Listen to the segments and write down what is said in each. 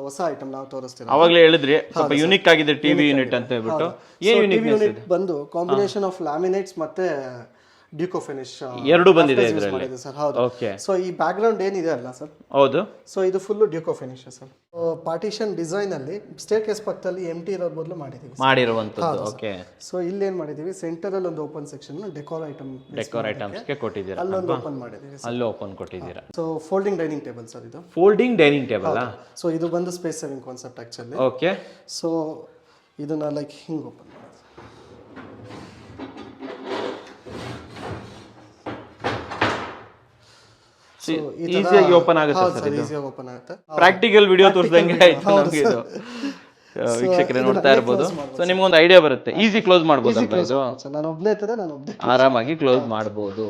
ಹೊಸ ಐಟಮ್ ನಾವು ತೋರಿಸ್ತೀವಿ. ಅವಾಗಲೇ ಹೇಳಿದ್ರಿ ಸ್ವಲ್ಪ ಯೂನಿಕ್ ಆಗಿದೆ ಟಿವಿ ಯೂನಿಟ್ ಅಂತ ಹೇಳ್ಬಿಟ್ಟು. ಏನು ಟಿವಿ ಯೂನಿಟ್ ಬಂದು ಕಾಂಬಿನೇಷನ್ ಆಫ್ ಲ್ಯಾಮಿನೇಟ್ಸ್ ಮತ್ತೆ ಡ್ಯೂಕೋ ಫಿನಿಶ್ ಎರಡು ಬಂದಿದೆ ಇದರಲ್ಲಿ ಸರ್. ಹೌದು. ಓಕೆ. ಸೊ ಈ ಬ್ಯಾಕ್ ಗ್ರೌಂಡ್ ಏನಿದೆ ಅಲ್ಲ ಸರ್, ಹೌದು. ಸೊ ಇದು full Duco finish sir. Partition design ಅಲ್ಲಿ ಸ್ಟೇರ್ ಕೇಸ್ ಪಕ್ಕದಲ್ಲಿ ಎಂಟಿ ಇರೋ ಬದಲು ಮಾಡಿರುವಂತದ್ದು. ಓಕೆ. ಸೊ ಇಲ್ಲಿ ಏನ್ ಮಾಡಿದೀವಿ, ಸೆಂಟರ್ ಅಲ್ಲಿ ಒಂದು ಓಪನ್ ಸೆಕ್ಷನ್ ಡೆಕೋರ್ ಐಟಮ್ಸ್ ಗೆ ಕೊಟ್ಟಿದ್ದೀರಾ, ಅಲ್ಲೊಂದು ಓಪನ್ ಮಾಡಿದೀವಿ. ಅಲ್ಲಿ ಓಪನ್ ಕೊಟ್ಟಿದ್ದೀರಾ. So folding dining table sir ಇದು. Folding dining table. ಸೊ ಇದು ಬಂದು space saving concept actually. Okay. So ಇದನ್ನ ಲೈಕ್ ಹಿಂಗ್ ಓಪನ್ ಈಸಿಯಾಗಿ ಓಪನ್ ಆಗುತ್ತೆ ಸರ್. ಈಸಿಯಾಗಿ ಓಪನ್ ಆಗುತ್ತೆ. ಪ್ರಾಕ್ಟಿಕಲ್ ವಿಡಿಯೋ ತೋರಿಸಿದಂಗೆ ಆಯ್ತು ನಮಗೆ ಇದು. ವೀಕ್ಷಕರೇ ನೋಡ್ತಾ ಇರ್ಬೋದು. ಸೊ ನಿಮ್ಗೊಂದು ಐಡಿಯಾ ಬರುತ್ತೆ, ಈಸಿ ಕ್ಲೋಸ್ ಮಾಡ್ಬೋದು ಇದು. ನಾನು ಒಬ್ಬನೇ ಆರಾಮಾಗಿ ಕ್ಲೋಸ್ ಮಾಡ್ಬೋದು.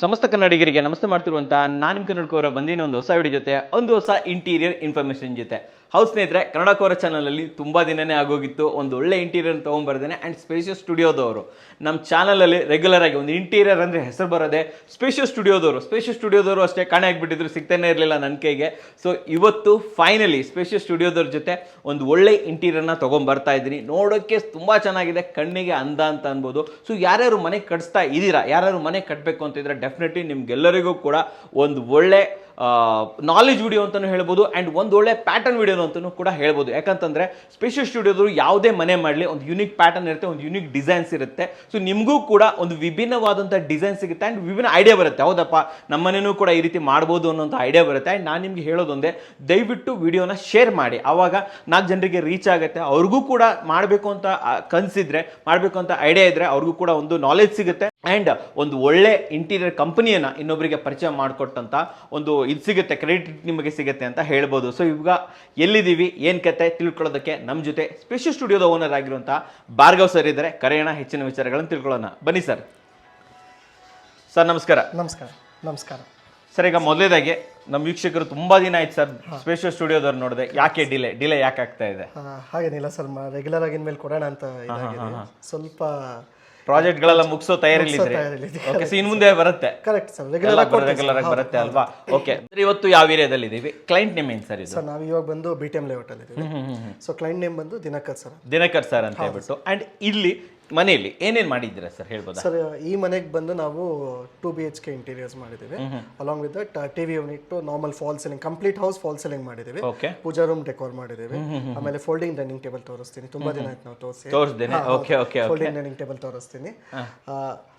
ಸಮಸ್ತ ಕನ್ನಡಿಗರಿಗೆ ನಮಸ್ತೆ ಮಾಡ್ತಿರುವಂಥ ನಾನು ನಿಮ್ಮ ಕನ್ನಡಕವರ ಬಂದಿನ ಒಂದು ಹೊಸ ವಿಡಿಯೋ ಜೊತೆ, ಒಂದು ಹೊಸ ಇಂಟೀರಿಯರ್ ಇನ್ಫಾರ್ಮೇಷನ್ ಜೊತೆ. ಹೌಸ್ ಸ್ನೇಹಿತರೆ, ಕನ್ನಡಕವರ ಚಾನಲಲ್ಲಿ ತುಂಬ ದಿನನೇ ಆಗೋಗಿತ್ತು ಒಂದು ಒಳ್ಳೆ ಇಂಟೀರಿಯರ್ ತೊಗೊಂಡ್ಬರ್ದೇನೆ. ಆ್ಯಂಡ್ ಸ್ಪೇಷಿಯಸ್ ಸ್ಟುಡಿಯೋದವರು ನಮ್ಮ ಚಾನಲಲ್ಲಿ ರೆಗ್ಯುಲರ್ ಆಗಿ ಒಂದು ಇಂಟೀರಿಯರ್ ಅಂದರೆ ಹೆಸರು ಬರೋದೆ ಸ್ಪೇಷಿಯಸ್ ಸ್ಟುಡಿಯೋದವರು ಅಷ್ಟೇ ಕಾಣೆ ಆಗಿಬಿಟ್ಟಿದ್ರು, ಸಿಗ್ತಾನೆ ಇರಲಿಲ್ಲ ನನ್ನ ಕೈಗೆ. ಸೊ ಇವತ್ತು ಫೈನಲಿ ಸ್ಪೇಷಿಯಸ್ ಸ್ಟುಡಿಯೋದವ್ರ ಜೊತೆ ಒಂದು ಒಳ್ಳೆ ಇಂಟೀರಿಯರ್ನ ತೊಗೊಂಡ್ಬರ್ತಾ ಇದ್ದೀನಿ. ನೋಡೋಕ್ಕೆ ತುಂಬ ಚೆನ್ನಾಗಿದೆ, ಕಣ್ಣಿಗೆ ಅಂದ ಅಂತ ಅನ್ಬೋದು. ಸೊ ಯಾರ್ಯಾರು ಮನೆ ಕಟ್ಸ್ತಾ ಇದ್ದೀರಾ, ಯಾರ್ಯಾರು ಮನೆ ಕಟ್ಟಬೇಕು ಅಂತಿದ್ರೆ ಡೆಫಿನೆಟ್ಲಿ ನಿಮ್ಗೆಲ್ಲರಿಗೂ ಕೂಡ ಒಂದು ಒಳ್ಳೆ ನಾಲೆಜ್ ವಿಡಿಯೋ ಅಂತಲೂ ಹೇಳ್ಬೋದು. ಆ್ಯಂಡ್ ಒಂದು ಒಳ್ಳೆ ಪ್ಯಾಟರ್ನ್ ವಿಡಿಯೋ ಅಂತಲೂ ಕೂಡ ಹೇಳ್ಬೋದು. ಯಾಕಂತಂದರೆ ಸ್ಪೇಷಿಯಸ್ ಸ್ಟುಡಿಯೋದವರು ಯಾವುದೇ ಮನೆ ಮಾಡಲಿ ಒಂದು ಯುನಿಕ್ ಪ್ಯಾಟರ್ನ್ ಇರುತ್ತೆ, ಒಂದು ಯುನಿಕ್ ಡಿಸೈನ್ಸ್ ಇರುತ್ತೆ. ಸೊ ನಿಮಗೂ ಕೂಡ ಒಂದು ವಿಭಿನ್ನವಾದಂಥ ಡಿಸೈನ್ಸ್ ಸಿಗುತ್ತೆ ಆ್ಯಂಡ್ ವಿಭಿನ್ನ ಐಡಿಯಾ ಬರುತ್ತೆ. ಹೌದಪ್ಪ, ನಮ್ಮ ಮನೆಯೂ ಕೂಡ ಈ ರೀತಿ ಮಾಡ್ಬೋದು ಅನ್ನೋಂಥ ಐಡಿಯಾ ಬರುತ್ತೆ. ಆ್ಯಂಡ್ ನಾನು ನಿಮಗೆ ಹೇಳೋದೊಂದೇ, ದಯವಿಟ್ಟು ವಿಡಿಯೋನ ಶೇರ್ ಮಾಡಿ. ಆವಾಗ 4 ಜನರಿಗೆ ರೀಚ್ ಆಗುತ್ತೆ. ಅವ್ರಿಗೂ ಕೂಡ ಮಾಡಬೇಕು ಅಂತ ಕನಸಿದ್ರೆ, ಮಾಡಬೇಕು ಅಂತ ಐಡಿಯಾ ಇದ್ದರೆ ಅವ್ರಿಗೂ ಕೂಡ ಒಂದು ನಾಲೆಜ್ ಸಿಗುತ್ತೆ. ಆ್ಯಂಡ್ ಒಂದು ಒಳ್ಳೆ ಇಂಟೀರಿಯರ್ ಕಂಪನಿಯನ್ನು ಇನ್ನೊಬ್ಬರಿಗೆ ಪರಿಚಯ ಮಾಡಿಕೊಟ್ಟಂಥ ಒಂದು ಇದು ಸಿಗುತ್ತೆ, ಕ್ರೆಡಿಟ್ ನಿಮಗೆ ಸಿಗುತ್ತೆ ಅಂತ ಹೇಳ್ಬೋದು. ಸೊ ಇವಾಗ ಎಲ್ಲಿದ್ದೀವಿ, ಏನು ಕತೆ ತಿಳ್ಕೊಳ್ಳೋದಕ್ಕೆ ನಮ್ಮ ಜೊತೆ ಸ್ಪೇಷಿಯಸ್ ಸ್ಟುಡಿಯೋದ ಓನರ್ ಆಗಿರುವಂಥ ಭಾರ್ಗವ್ ಸರ್ ಇದ್ದಾರೆ. ಕರೆಯೋಣ, ಹೆಚ್ಚಿನ ವಿಚಾರಗಳನ್ನು ತಿಳ್ಕೊಳ್ಳೋಣ. ಬನ್ನಿ ಸರ್. ಸರ್ ನಮಸ್ಕಾರ. ನಮಸ್ಕಾರ ಸರ್, ಈಗ ಮೊದಲೇದಾಗಿ ನಮ್ಮ ವೀಕ್ಷಕರು ತುಂಬ ದಿನ ಆಯ್ತು ಸರ್ ಸ್ಪೇಷಿಯಸ್ ಸ್ಟುಡಿಯೋದವ್ರು ನೋಡಿದೆ, ಯಾಕೆ ಡಿಲೇ ಯಾಕೆ ಆಗ್ತಾ ಇದೆ? ಹಾಗೇನಿಲ್ಲ ಸರ್, ರೆಗ್ಯುಲರ್ ಆಗಿ ಇನ್ಮೇಲೆ ಕೊಡೋಣ ಅಂತ ಸ್ವಲ್ಪ ಪ್ರಾಜೆಕ್ಟ್ಗಳೆಲ್ಲ ಮುಗಿಸೋ ತಯಾರಿಲಿದ್ರೆ ಇನ್ ಮುಂದೆ ಬರುತ್ತೆ. ಕರೆಕ್ಟ್ ಸರ್, ರೆಗ್ಯುಲರ್ ಆಗಿ ಬರುತ್ತೆ ಅಲ್ವಾ? ಓಕೆ. ಇವತ್ತು ಯಾವ ಏರಿಯಾದಲ್ಲಿ ಇದೀವಿ? ಕ್ಲೈಂಟ್ ನೇಮ್ ಏನು ಸರ್ ಇದು? ಸರ್ ನಾವು ಇವಾಗ ಬಂದು BTM ಲೇಔಟ್ ಅಲ್ಲಿ ಇದ್ದೀವಿ. ಸೊ ಕ್ಲೈಂಟ್ ನೇಮ್ ಬಂದು ದಿನಕರ್ ಸರ್ ಅಂತ ಹೇಳ್ಬಿಟ್ಟು. ಅಂಡ್ ಇಲ್ಲಿ ಮನೆಯಲ್ಲಿ ಏನೇನ್ ಮಾಡಿದ್ದೀರಾ ಸರ್, ಹೇಳ್ಬೋದಾ? ಸರ್ ಈ ಮನೆಗೆ ಬಂದು ನಾವು 2 BHK ಇಂಟೀರಿಯರ್ಸ್ ಮಾಡಿದ್ದೀವಿ. Along with that TV unit, normal fall ceiling, complete house fall ceiling ಮಾಡಿದ್ದೀವಿ. ಪೂಜಾ ರೂಮ್ ಡೆಕೋರ್ ಮಾಡಿದ್ದೀವಿ. ಆಮೇಲೆ ಫೋಲ್ಡಿಂಗ್ ಡೈನಿಂಗ್ ಟೇಬಲ್ ತೋರಿಸ್ತೀನಿ. ತುಂಬಾ ದಿನ ಆಯ್ತು ನಾವು ತೋರಿಸ್ದೇನೆ. ಫೋಲ್ಡಿಂಗ್ ಡೈನಿಂಗ್ ಟೇಬಲ್ ತೋರಿಸ್ತೀನಿ.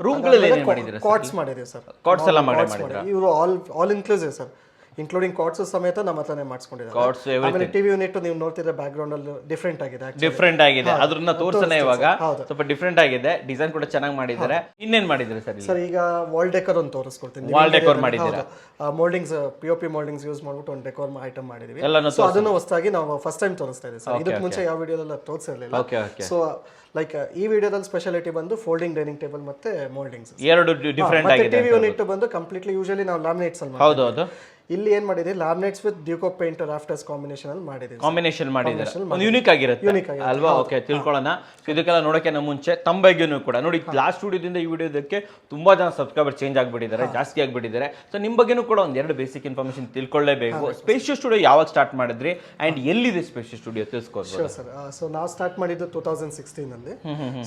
ರೂಮ್ಗಳಲ್ಲಿ ಏನೇನ್ ಮಾಡಿದ್ದೀರಾ? ಕಾಟ್ಸ್ ಮಾಡಿದ್ದೀವಿ ಸರ್. ಕಾಟ್ಸ್ ಎಲ್ಲ ಮಾಡಿದ್ದೀರಾ? ಇವರು all inclusive sir, including quartz ಸಮೇತ ನಮ್ಮ ಹತ್ರನೇ ಮಾಡಿಸ್ಕೊಂಡಿದ್ದಾರೆ. ಆಮೇಲೆ ಟಿವಿ ಯೂನಿಟ್ ನೀವು ನೋಡ್ತಿದ್ರೆ ಬ್ಯಾಕ್ ಗ್ರೌಂಡ್ ಅಲ್ಲಿ ಡಿಫ್ರೆಂಟ್ ಆಗಿದೆ. ಅದನ್ನ ತೋರ್ಸೋಣ ಇವಾಗ. ಸ್ವಲ್ಪ ಡಿಫ್ರೆಂಟ್ ಆಗಿದೆ, ಡಿಸೈನ್ ಕೂಡ ಚೆನ್ನಾಗಿ ಮಾಡಿದ್ದಾರೆ. ಇನ್ನೇನ್ ಮಾಡಿದ್ರೆ ಸರ್? ಸರ್ ಈಗ ವಾಲ್ ಡೆಕೋರ್ ಒಂದು ತೋರಿಸ್ಕೊಡ್ತೀನಿ. ವಾಲ್ ಡೆಕೋರ್ ಮಾಡಿದ್ದೀರಾ? ಮೋಲ್ಡಿಂಗ್ಸ್, POP ಮೋಲ್ಡಿಂಗ್ಸ್ ಯೂಸ್ ಮಾಡ್ಬಿಟ್ಟು ಒಂದು ಡೆಕೋರ್ ಐಟಮ್ ಮಾಡಿದೀವಿ. ಸೊ ಅದನ್ನು ಹೊಸದಾಗಿ ನಾವು ಫಸ್ಟ್ ಟೈಮ್ ತೋರಿಸ್ತಾ ಇದ್ದೀವಿ ಸರ್. ಇದಕ್ಕೆ ಮುಂಚೆ ಯಾವ ವಿಡಿಯೋದಲ್ಲಿ ತೋರಿಸಿರಲಿಲ್ಲ. ಸೊ ಲೈಕ್ ಈ ವಿಡಿಯೋದಲ್ಲಿ ಸ್ಪೆಷಾಲಿಟಿ ಬಂದು ಫೋಲ್ಡಿಂಗ್ ಡೈನಿಂಗ್ ಟೇಬಲ್ ಮತ್ತೆ ಮೋಲ್ಡಿಂಗ್ಸ್ ಎರಡು ಡಿಫರೆಂಟ್ ಆಗಿದೆ. ಟಿವಿ ಯೂನಿಟ್ ಬಂದು ಕಂಪ್ಲೀಟ್ಲಿ ಯೂಶುವಲಿ ನಾವು ಲ್ಯಾಮಿನೇಟ್ಸ್ ಅಲ್ಲಿ ಹೌದು ಇಲ್ಲಿ ಏನ್ ಮಾಡಿದೆ ಲ್ಯಾಮಿನೇಟ್ಸ್ ವಿತ್ ಡ್ಯೂಕೋ ಪೇಂಟ್ ರಾಫ್ಟರ್ಸ್ ಕಾಂಬಿನೇಷನ್ ಅಲ್ಲಿ ಮಾಡಿದೀವಿ ಕಾಂಬಿನೇಷನ್ ಮಾಡಿದ್ದಾರೆ ಒಂದು ಯೂನಿಕ್ ಆಗಿರುತ್ತೆ ಅಲ್ವಾ ಓಕೆ ತಿಳ್ಕೊಳ್ಳೋಣ ಇದಕ್ಕೆಲ್ಲ ನೋಡೋಕೆ ಮುಂಚೆ ತಮ್ಮ ಬಗ್ಗೆನೂ ಕೂಡ ನೋಡಿ ಲಾಸ್ಟ್ ವಿಡಿಯೋದಿಂದ ಈ ವಿಡಿಯೋದಕ್ಕೆ ತುಂಬಾ ಜನ ಸಬ್ಸ್ಕ್ರೈಬರ್ ಚೇಂಜ್ ಆಗಿಬಿಟ್ಟಿದ್ದಾರೆ ಜಾಸ್ತಿ ಆಗಿಬಿಟ್ಟಿದ್ದಾರೆ ಸೊ ನಿಮ್ಮ ಬಗ್ಗೆನೂ ಕೂಡ ಒಂದೆರಡು ಬೇಸಿಕ್ ಇನ್ಫಾರ್ಮೇಶನ್ ತಿಳ್ಕೊಳ್ಳೇಬೇಕು ಸ್ಪೇಷಿಯಸ್ ಸ್ಟುಡಿಯೋ ಯಾವಾಗ ಸ್ಟಾರ್ಟ್ ಮಾಡಿದ್ರಿ ಅಂಡ್ ಎಲ್ಲಿದೆ ಸ್ಪೇಷಿಯಸ್ ಸ್ಟುಡಿಯೋ ತಿಳಿಸ್ಕೊಡ್ಬೋದು ಸರ್ ಸೊ ನಾವು ಸ್ಟಾರ್ಟ್ ಮಾಡಿದ್ದು 2016 ಅಲ್ಲಿ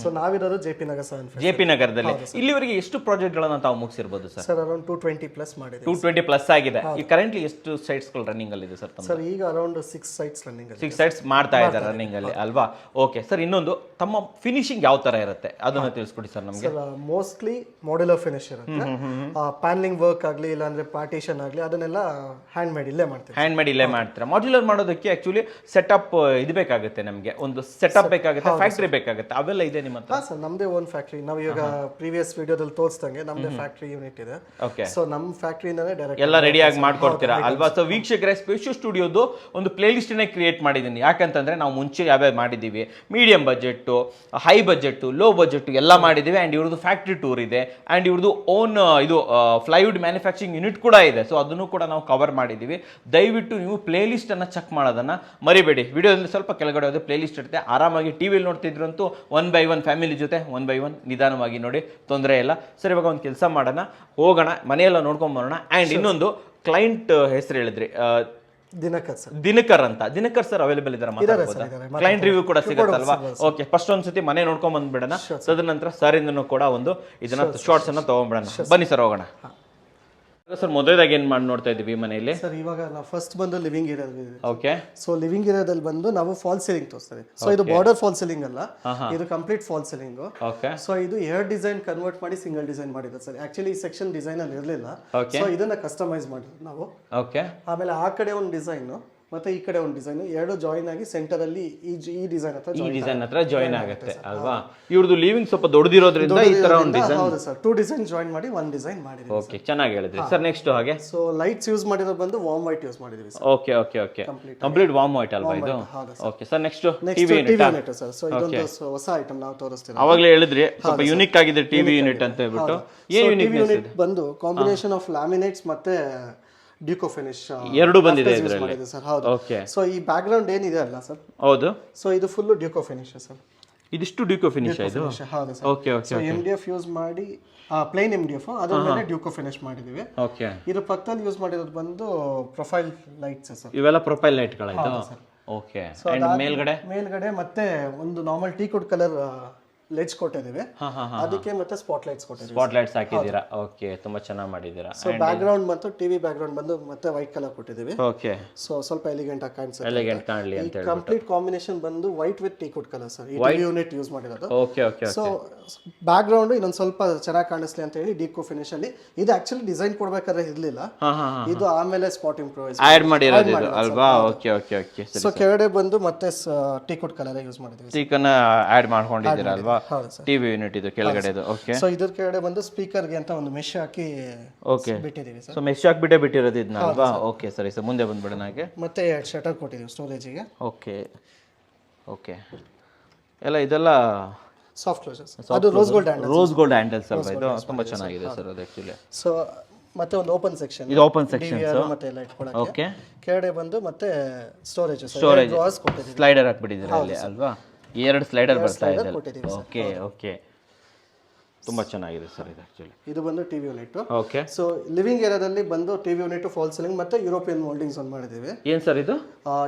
ಸೊ ನಾವಿರೋದು ಜೆಪಿ ನಗರ ಜೆಪಿ ನಗರದಲ್ಲಿ ಇಲ್ಲಿವರೆಗೆ ಎಷ್ಟು ಪ್ರಾಜೆಕ್ಟ್ಗಳನ್ನ ತಾವು ಮುಗಿಸಿರ್ಬೋದು ಸರ್ ಸರ್ ಅರೌಂಡ್ 220 ಪ್ಲಸ್ ಮಾಡಿದೆ 220 ಪ್ಲಸ್ ಆಗಿದೆ ಈ ಕರೆಂಟ್ಲಿ ಎಷ್ಟು ಸೈಟ್ಸ್ಗಳು ರನ್ನಿಂಗ್ ಅಲ್ಲಿ ಇದೆ ಸರ್ ಸರ್ ಈಗ ಅರೌಂಡ್ 6 ಸೈಟ್ಸ್ ರನ್ನಿಂಗ್ 6 ಸೈಟ್ಸ್ ಮಾಡ್ತಾ ಇದ್ದಾರೆ ರನ್ನಿಂಗ್ ಅಲ್ಲಿ ಅಲ್ವಾ ಓಕೆ ಸರ್ ಇನ್ನೊಂದು ತಮ್ಮ ಫಿನಿಶಿಂಗ್ ಯಾವ ತರ ಇರುತ್ತೆ ಅದನ್ನ ತಿಳಿಸ್ಕೊಡಿ ಸರ್ ನಮಗೆ ಸರ್ ಮೋಸ್ಟ್ಲಿ ಮಾಡ್ಯುಲರ್ ಫಿನಿಶ್ ಇರುತ್ತೆ ಪ್ಯಾನಲಿಂಗ್ ವರ್ಕ್ ಆಗಲಿ ಇಲ್ಲಾಂದ್ರೆ ಪಾರ್ಟಿಷನ್ ಆಗಲಿ ಅದನ್ನೆಲ್ಲ ಹ್ಯಾಂಡ್ ಮೇಡ್ ಇಲ್ಲೇ ಮಾಡ್ತೀವಿ ಹ್ಯಾಂಡ್ ಮೇಡ್ ಇಲ್ಲೇ ಮಾಡ್ತೀರಾ ಮಾಡ್ಯುಲರ್ ಮಾಡೋದಕ್ಕೆ ಆಕ್ಚುಲಿ ಸೆಟಪ್ ಇದು ಬೇಕಾಗುತ್ತೆ ನಮಗೆ ಒಂದು ಸೆಟಪ್ ಬೇಕಾಗುತ್ತೆ ಫ್ಯಾಕ್ಟ್ರಿ ಬೇಕಾಗುತ್ತೆ ಅವೆಲ್ಲ ಇದೆ ನಿಮ್ಮ ಹತ್ರ ಸರ್ ನಮ್ದೇ ಓನ್ ಫ್ಯಾಕ್ಟ್ರಿ ನಾವು ಈಗ ಪ್ರೀವಿಯಸ್ ವಿಡಿಯೋದಲ್ಲಿ ತೋರಿಸ್ದಂಗೆ ನಮ್ದೇ ಫ್ಯಾಕ್ಟ್ರಿ ಯೂನಿಟ್ ಇದೆ ಓಕೆ ಸೊ ನಮ್ಮ ಫ್ಯಾಕ್ಟ್ರಿಯಿಂದನೇ ಡೈರೆಕ್ಟ್ ಎಲ್ಲ ರೆಡಿ ಆಗಿ ಮಾಡ್ಕೊಡ್ತೀರಾ ಅಲ್ವಾ ಸೊ ವೀಕ್ಷಕರೇ ಸ್ಪೇಷಿಯಸ್ ಸ್ಟುಡಿಯೋದು ಒಂದು ಪ್ಲೇ ಲಿಸ್ಟ್ ನೇ ಕ್ರಿಯೇಟ್ ಮಾಡಿದ್ದೀನಿ ಯಾಕಂತಂದ್ರೆ ನಾವು ಮುಂಚೆ ಯಾವ್ಯಾವ ಮಾಡಿದ್ದೀವಿ medium budget high budget low budget ಎಲ್ಲ ಮಾಡಿದ್ದೀವಿ ಅಂಡ್ ಇವ್ರದ್ದು ಫ್ಯಾಕ್ಟ್ರಿ ಟೂರ್ ಇದೆ ಅಂಡ್ ಇವ್ರದ್ದು ಓನ್ ಇದು ಫ್ಲೈವುಡ್ ಮ್ಯಾನುಫ್ಯಾಕ್ಚರಿಂಗ್ ಯೂನಿಟ್ ಕೂಡ ಇದೆ ಸೊ ಅದನ್ನು ಕೂಡ ನಾವು ಕವರ್ ಮಾಡಿದ್ದೀವಿ ದಯವಿಟ್ಟು ನೀವು ಪ್ಲೇ ಲಿಸ್ಟ್ ಅನ್ನ ಚೆಕ್ ಮಾಡೋದನ್ನ ಮರಿಬೇಡಿ ವಿಡಿಯೋದಲ್ಲಿ ಸ್ವಲ್ಪ ಕೆಳಗಡೆ ಹೋದ್ರೆ ಪ್ಲೇ ಲಿಸ್ಟ್ ಇರುತ್ತೆ ಆರಾಮಾಗಿ ಟಿವಿಯಲ್ಲಿ ನೋಡ್ತಿದ್ರಂತೂ 1 by 1 ಫ್ಯಾಮಿಲಿ ಜೊತೆ 1 by 1 ನಿಧಾನವಾಗಿ ನೋಡಿ ತೊಂದರೆ ಇಲ್ಲ ಸರ್ ಇವಾಗ ಒಂದು ಕೆಲಸ ಮಾಡೋಣ ಹೋಗೋಣ ಮನೆಯೆಲ್ಲ ನೋಡ್ಕೊಂಡ್ ಬರೋಣ ಅಂಡ್ ಇನ್ನೊಂದು ಕ್ಲೈಂಟ್ ಹೆಸರು ಹೇಳಿದ್ರಿ ದಿನಕರ್ ಅಂತ ದಿನಕರ್ ಸರ್ ಅವೈಲೇಬಲ್ ಇದಾರೆ ಮಾತಾಡಬಹುದಾ ಕ್ಲೈಂಟ್ ರಿವ್ಯೂ ಕೂಡ ಸಿಗುತ್ತಲ್ವಾ ಓಕೆ ಫಸ್ಟ್ ಒಂದ್ಸತಿ ಮನೆ ನೋಡ್ಕೊಂಡ್ ಬಂದ್ಬಿಡೋಣ ತದ ನಂತರ ಸರ್ ಇಂದನೂ ಕೂಡ ಒಂದು ಇದನ್ನ ಶಾರ್ಟ್ಸ್ ಅನ್ನ ತಗೊಂಡ್ಬಿಡೋಣ ಬನ್ನಿ ಸರ್ ಹೋಗೋಣ ಸರ್ ಮೊದಲಾಗಿ ಏನ್ ಮಾಡಿ ನೋಡ್ತಾ ಇದೀವಿ ಮನೆಯಲ್ಲಿ ಸರ್ ಇವಾಗ ನಾವು ಫಸ್ಟ್ ಬಂದು ಲಿವಿಂಗ್ ಏರಿಯಾದಲ್ಲಿ ಓಕೆ ಸೊ ಲಿವಿಂಗ್ ಏರಿಯಾದಲ್ಲಿ ಬಂದು ನಾವು ಫಾಲ್ ಸೀಲಿಂಗ್ ತೋರಿಸ್ತೀವಿ ಸೊ ಇದು ಬಾರ್ಡರ್ ಫಾಲ್ ಸೀಲಿಂಗ್ ಅಲ್ಲ ಇದು complete fall ceiling okay so ಇದು 2 ಡಿಸೈನ್ ಕನ್ವರ್ಟ್ ಮಾಡಿ ಸಿಂಗಲ್ ಡಿಸೈನ್ ಮಾಡಿದೆ ಸರ್ ಆಕ್ಚುಲಿ ಈ ಸೆಕ್ಷನ್ ಡಿಸೈನ್ ಅಲ್ಲಿ ಇರಲಿಲ್ಲ ಸೊ ಇದನ್ನ ಕಸ್ಟಮೈಸ್ ಮಾಡಿದ್ವಿ ನಾವು ಓಕೆ ಆಮೇಲೆ ಆ ಕಡೆ ಒಂದು ಡಿಸೈನ್ ಮತ್ತೆ ಈ ಕಡೆ ಒಂದು ಡಿಸೈನ್ ಎರಡು ಜಾಯಿನ್ ಆಗಿ ಸೆಂಟರ್ ಅಲ್ಲಿ ಈ ಡಿಸೈನ್ ಹತ್ರ ಜಾಯಿನ್ ಆಗುತ್ತೆ ಅಲ್ವಾ ಇವ್ರದ್ದು ಲಿವಿಂಗ್ ಸ್ವಲ್ಪ ದೊಡ್ಡದಿರೋದ್ರಿಂದ ಈ ತರ ಒಂದು ಡಿಸೈನ್ ಹೌದು ಸರ್ 2 ಡಿಸೈನ್ ಜಾಯಿನ್ ಮಾಡಿ 1 ಡಿಸೈನ್ ಮಾಡಿದ್ವಿ ಓಕೆ ಚೆನ್ನಾಗಿ ಹೇಳಿದ್ರಿ ಸರ್ ನೆಕ್ಸ್ಟ್ ಹಾಗೆ ಸೊ ಲೈಟ್ಸ್ ಯೂಸ್ ಮಾಡಿರೋದು ಬಂದು ವಾರ್ಮ್ ವೈಟ್ ಯೂಸ್ ಮಾಡಿದ್ವಿ sir okay okay okay complete warm white ಅಲ್ವಾ ಇದು okay sir next TV unit sir so ಇದೊಂದು ಹೊಸ ಐಟಮ್ ನಾವು ತೋರಿಸ್ತೀವಿ ಅವಾಗಲೇ ಹೇಳಿದ್ರಿ ಸ್ವಲ್ಪ ಯೂನಿಕ್ ಆಗಿದೆ ಟಿವಿ ಯೂನಿಟ್ ಅಂತ ಹೇಳ್ಬಿಟ್ಟು ಏನು ಯೂನಿಟ್ ಬಂದು ಕಾಂಬಿನೇಷನ್ ಆಫ್ ಲ್ಯಾಮಿನೇಟ್ಸ್ ಮತ್ತೆ ಡ್ಯೂಕೋ ಫಿನಿಶ್ ಎರಡು ಬಂದಿದೆ ಇದರಲ್ಲಿ ಸರ್ ಹೌದು ಓಕೆ ಸೊ ಈ ಬ್ಯಾಕ್ ಗ್ರೌಂಡ್ ಏನಿದೆ ಅಲ್ಲ ಸರ್ ಹೌದು ಸೊ ಇದು ಫುಲ್ ಡ್ಯೂಕೋ ಫಿನಿಶ್ ಸರ್ ಇದಿಷ್ಟು ಡ್ಯೂಕೋ ಫಿನಿಶ್ ಇದು ಹೌದು sir okay okay so MDF use ಮಾಡಿ ಪ್ಲೇನ್ MDF ಅದರ ಮೇಲೆ ಡ್ಯೂಕೋ ಫಿನಿಶ್ ಮಾಡಿದೀವಿ ಓಕೆ ಇದ್ರ ಪಕ್ಕದಲ್ಲಿ ಯೂಸ್ ಮಾಡಿರೋದು ಬಂದು ಪ್ರೊಫೈಲ್ ಲೈಟ್ಸ್ ಸರ್ ಇವೆಲ್ಲ ಪ್ರೊಫೈಲ್ ಲೈಟ್ ಗಳಾಯ್ತು ಓಕೆ ಅಂಡ್ ಮೇಲ್ಗಡೆ ಮತ್ತೆ ಒಂದು ನಾರ್ಮಲ್ ಟೀ ಕುಡ್ ಕಲರ್ ಲೆಡ್ಸ್ ಕೊಟ್ಟಿದ್ದೀವಿ ಅದಕ್ಕೆ ಮತ್ತೆ ಸ್ಪಾಟ್ ಲೈಟ್ಸ್ ಕೊಟ್ಟಿದ್ದೀವಿ ಸ್ಪಾಟ್ ಲೈಟ್ಸ್ ಹಾಕಿದ್ದೀರಾ ಓಕೆ ತುಂಬಾ ಚೆನ್ನಾಗಿ ಮಾಡಿದ್ದೀರಾ ಸೊ ಬ್ಯಾಕ್ ಗ್ರೌಂಡ್ ಮತ್ತು ಟಿವಿ ಬ್ಯಾಕ್ ಗ್ರೌಂಡ್ ಬಂದು ಮತ್ತೆ ವೈಟ್ ಕಲರ್ ಕೊಟ್ಟಿದ್ದೀವಿ ಓಕೆ ಸೊ ಸ್ವಲ್ಪ ಎಲಿಗೆಂಟ್ ಆಗಿ ಕಾಣಿಸುತ್ತೆ ಎಲಿಗೆಂಟ್ ಕಾಣಲಿ ಅಂತ ಹೇಳಿ ಕಂಪ್ಲೀಟ್ ಕಾಂಬಿನೇಷನ್ ಬಂದು white with teak wood colour sir ಈ ಟಿವಿ ಯೂನಿಟ್ ಯೂಸ್ ಮಾಡಿರೋದು okay okay so back ground ಇನ್ನೊಂದು ಸ್ವಲ್ಪ ಚೆನ್ನಾಗಿ ಕಾಣಿಸ್ಲಿ ಅಂತ ಹೇಳಿ ಡಿಕೋ ಫಿನಿಶ್ ಅಲ್ಲಿ ಇದು ಆಕ್ಚುಲಿ ಡಿಸೈನ್ ಕೊಡ್ಬೇಕಾದ್ರೆ ಇರ್ಲಿಲ್ಲ ಇದು ಆಮೇಲೆ ಸ್ಪಾಟ್ ಇಂಪ್ರೂವೈಸ್ ಆಡ್ ಮಾಡಿರೋದು ಇದು ಅಲ್ವಾ ಓಕೆ ಓಕೆ ಓಕೆ ಸೊ ಕೆಳಗಡೆ ಬಂದು ಮತ್ತೆ ಟೀ ಕುಡ್ ಕಲರ್ ಯೂಸ್ ಮಾಡಿದ್ದೀವಿ ಸ್ಟಿಕನ್ನ ಆಡ್ ಮಾಡ್ಕೊಂಡಿದ್ದೀರಾ ಅಲ್ವಾ ಟಿವಿ ಯೂನಿಟ್ ಇದು ಕೆಳಗಡೆದು ಓಕೆ ಸೊ ಇದ್ರ ಕೆಳಗಡೆ ಬಂದು ಸ್ಪೀಕರ್ ಗೆ ಅಂತ ಒಂದು ಮೆಶ್ ಹಾಕಿ ಓಕೆ ಬಿಟ್ಟಿದ್ದೀವಿ ಸರ್ ಸೊ ಮೆಶ್ ಹಾಕಿಬಿಟ್ಟೆ ಬಿಟ್ಟಿರೋದು ಇದನ್ನ ಅಲ್ವಾ ಓಕೆ ಸರಿ ಸರ್ ಮುಂದೆ ಬಂದ್ಬಿಡೋಣ ಹಾಗೆ ಮತ್ತೆ ಶಟರ್ ಕೊಟ್ಟಿದ್ದೀವಿ ಸ್ಟೋರೇಜಿಗೆ ಓಕೆ ಓಕೆ ಎಲ್ಲ ಇದೆಲ್ಲ ಸಾಫ್ಟ್ ಕ್ಲೋಸರ್ಸ್ ಅದು ರೋಸ್ ಗೋಲ್ಡ್ ಹ್ಯಾಂಡಲ್ಸ್ ಅಲ್ವಾ ಇದು ತುಂಬಾ ಚೆನ್ನಾಗಿದೆ ಸರ್ ಅದು ಆಕ್ಚುಲಿ ಸೊ ಮತ್ತೆ ಒಂದು ಓಪನ್ ಸೆಕ್ಷನ್ ಇದು ಓಪನ್ ಸೆಕ್ಷನ್ ಮತ್ತೆ ಎಲ್ಲ ಇಟ್ಕೊಳ್ಳೋಕೆ ಓಕೆ ಕೆಳಗಡೆ ಬಂದು ಮತ್ತೆ ಸ್ಟೋರೇಜ್ ಡ್ರಾಸ್ ಕೊಟ್ಟಿದ್ದೀವಿ ಸ್ಲೈಡರ್ ಹಾಕ್ಬಿಟ್ಟಿದ್ದೀರಾ ಅಲ್ಲಿ ಅಲ್ವಾ ಎರಡು ಸ್ಲೈಡರ್ ಬರ್ತಾ ಇದೆ ಓಕೆ ಓಕೆ ತುಂಬಾ ಚೆನ್ನಾಗಿದೆ ಸರ್ ಇದು ಆಕ್ಚುಲಿ ಇದು ಬಂದು TV unit okay so living ಏರಿಯಾದಲ್ಲಿ ಬಂದು ಟಿವಿ ಯೂನಿಟ್ ಫಾಲ್ ಸೀಲಿಂಗ್ ಮತ್ತೆ ಯುರೋಪಿಯನ್ ಮೋಲ್ಡಿಂಗ್ಸ್ ಒಂದು ಮಾಡಿದ್ದೀವಿ ಏನ್ ಸರ್ ಇದು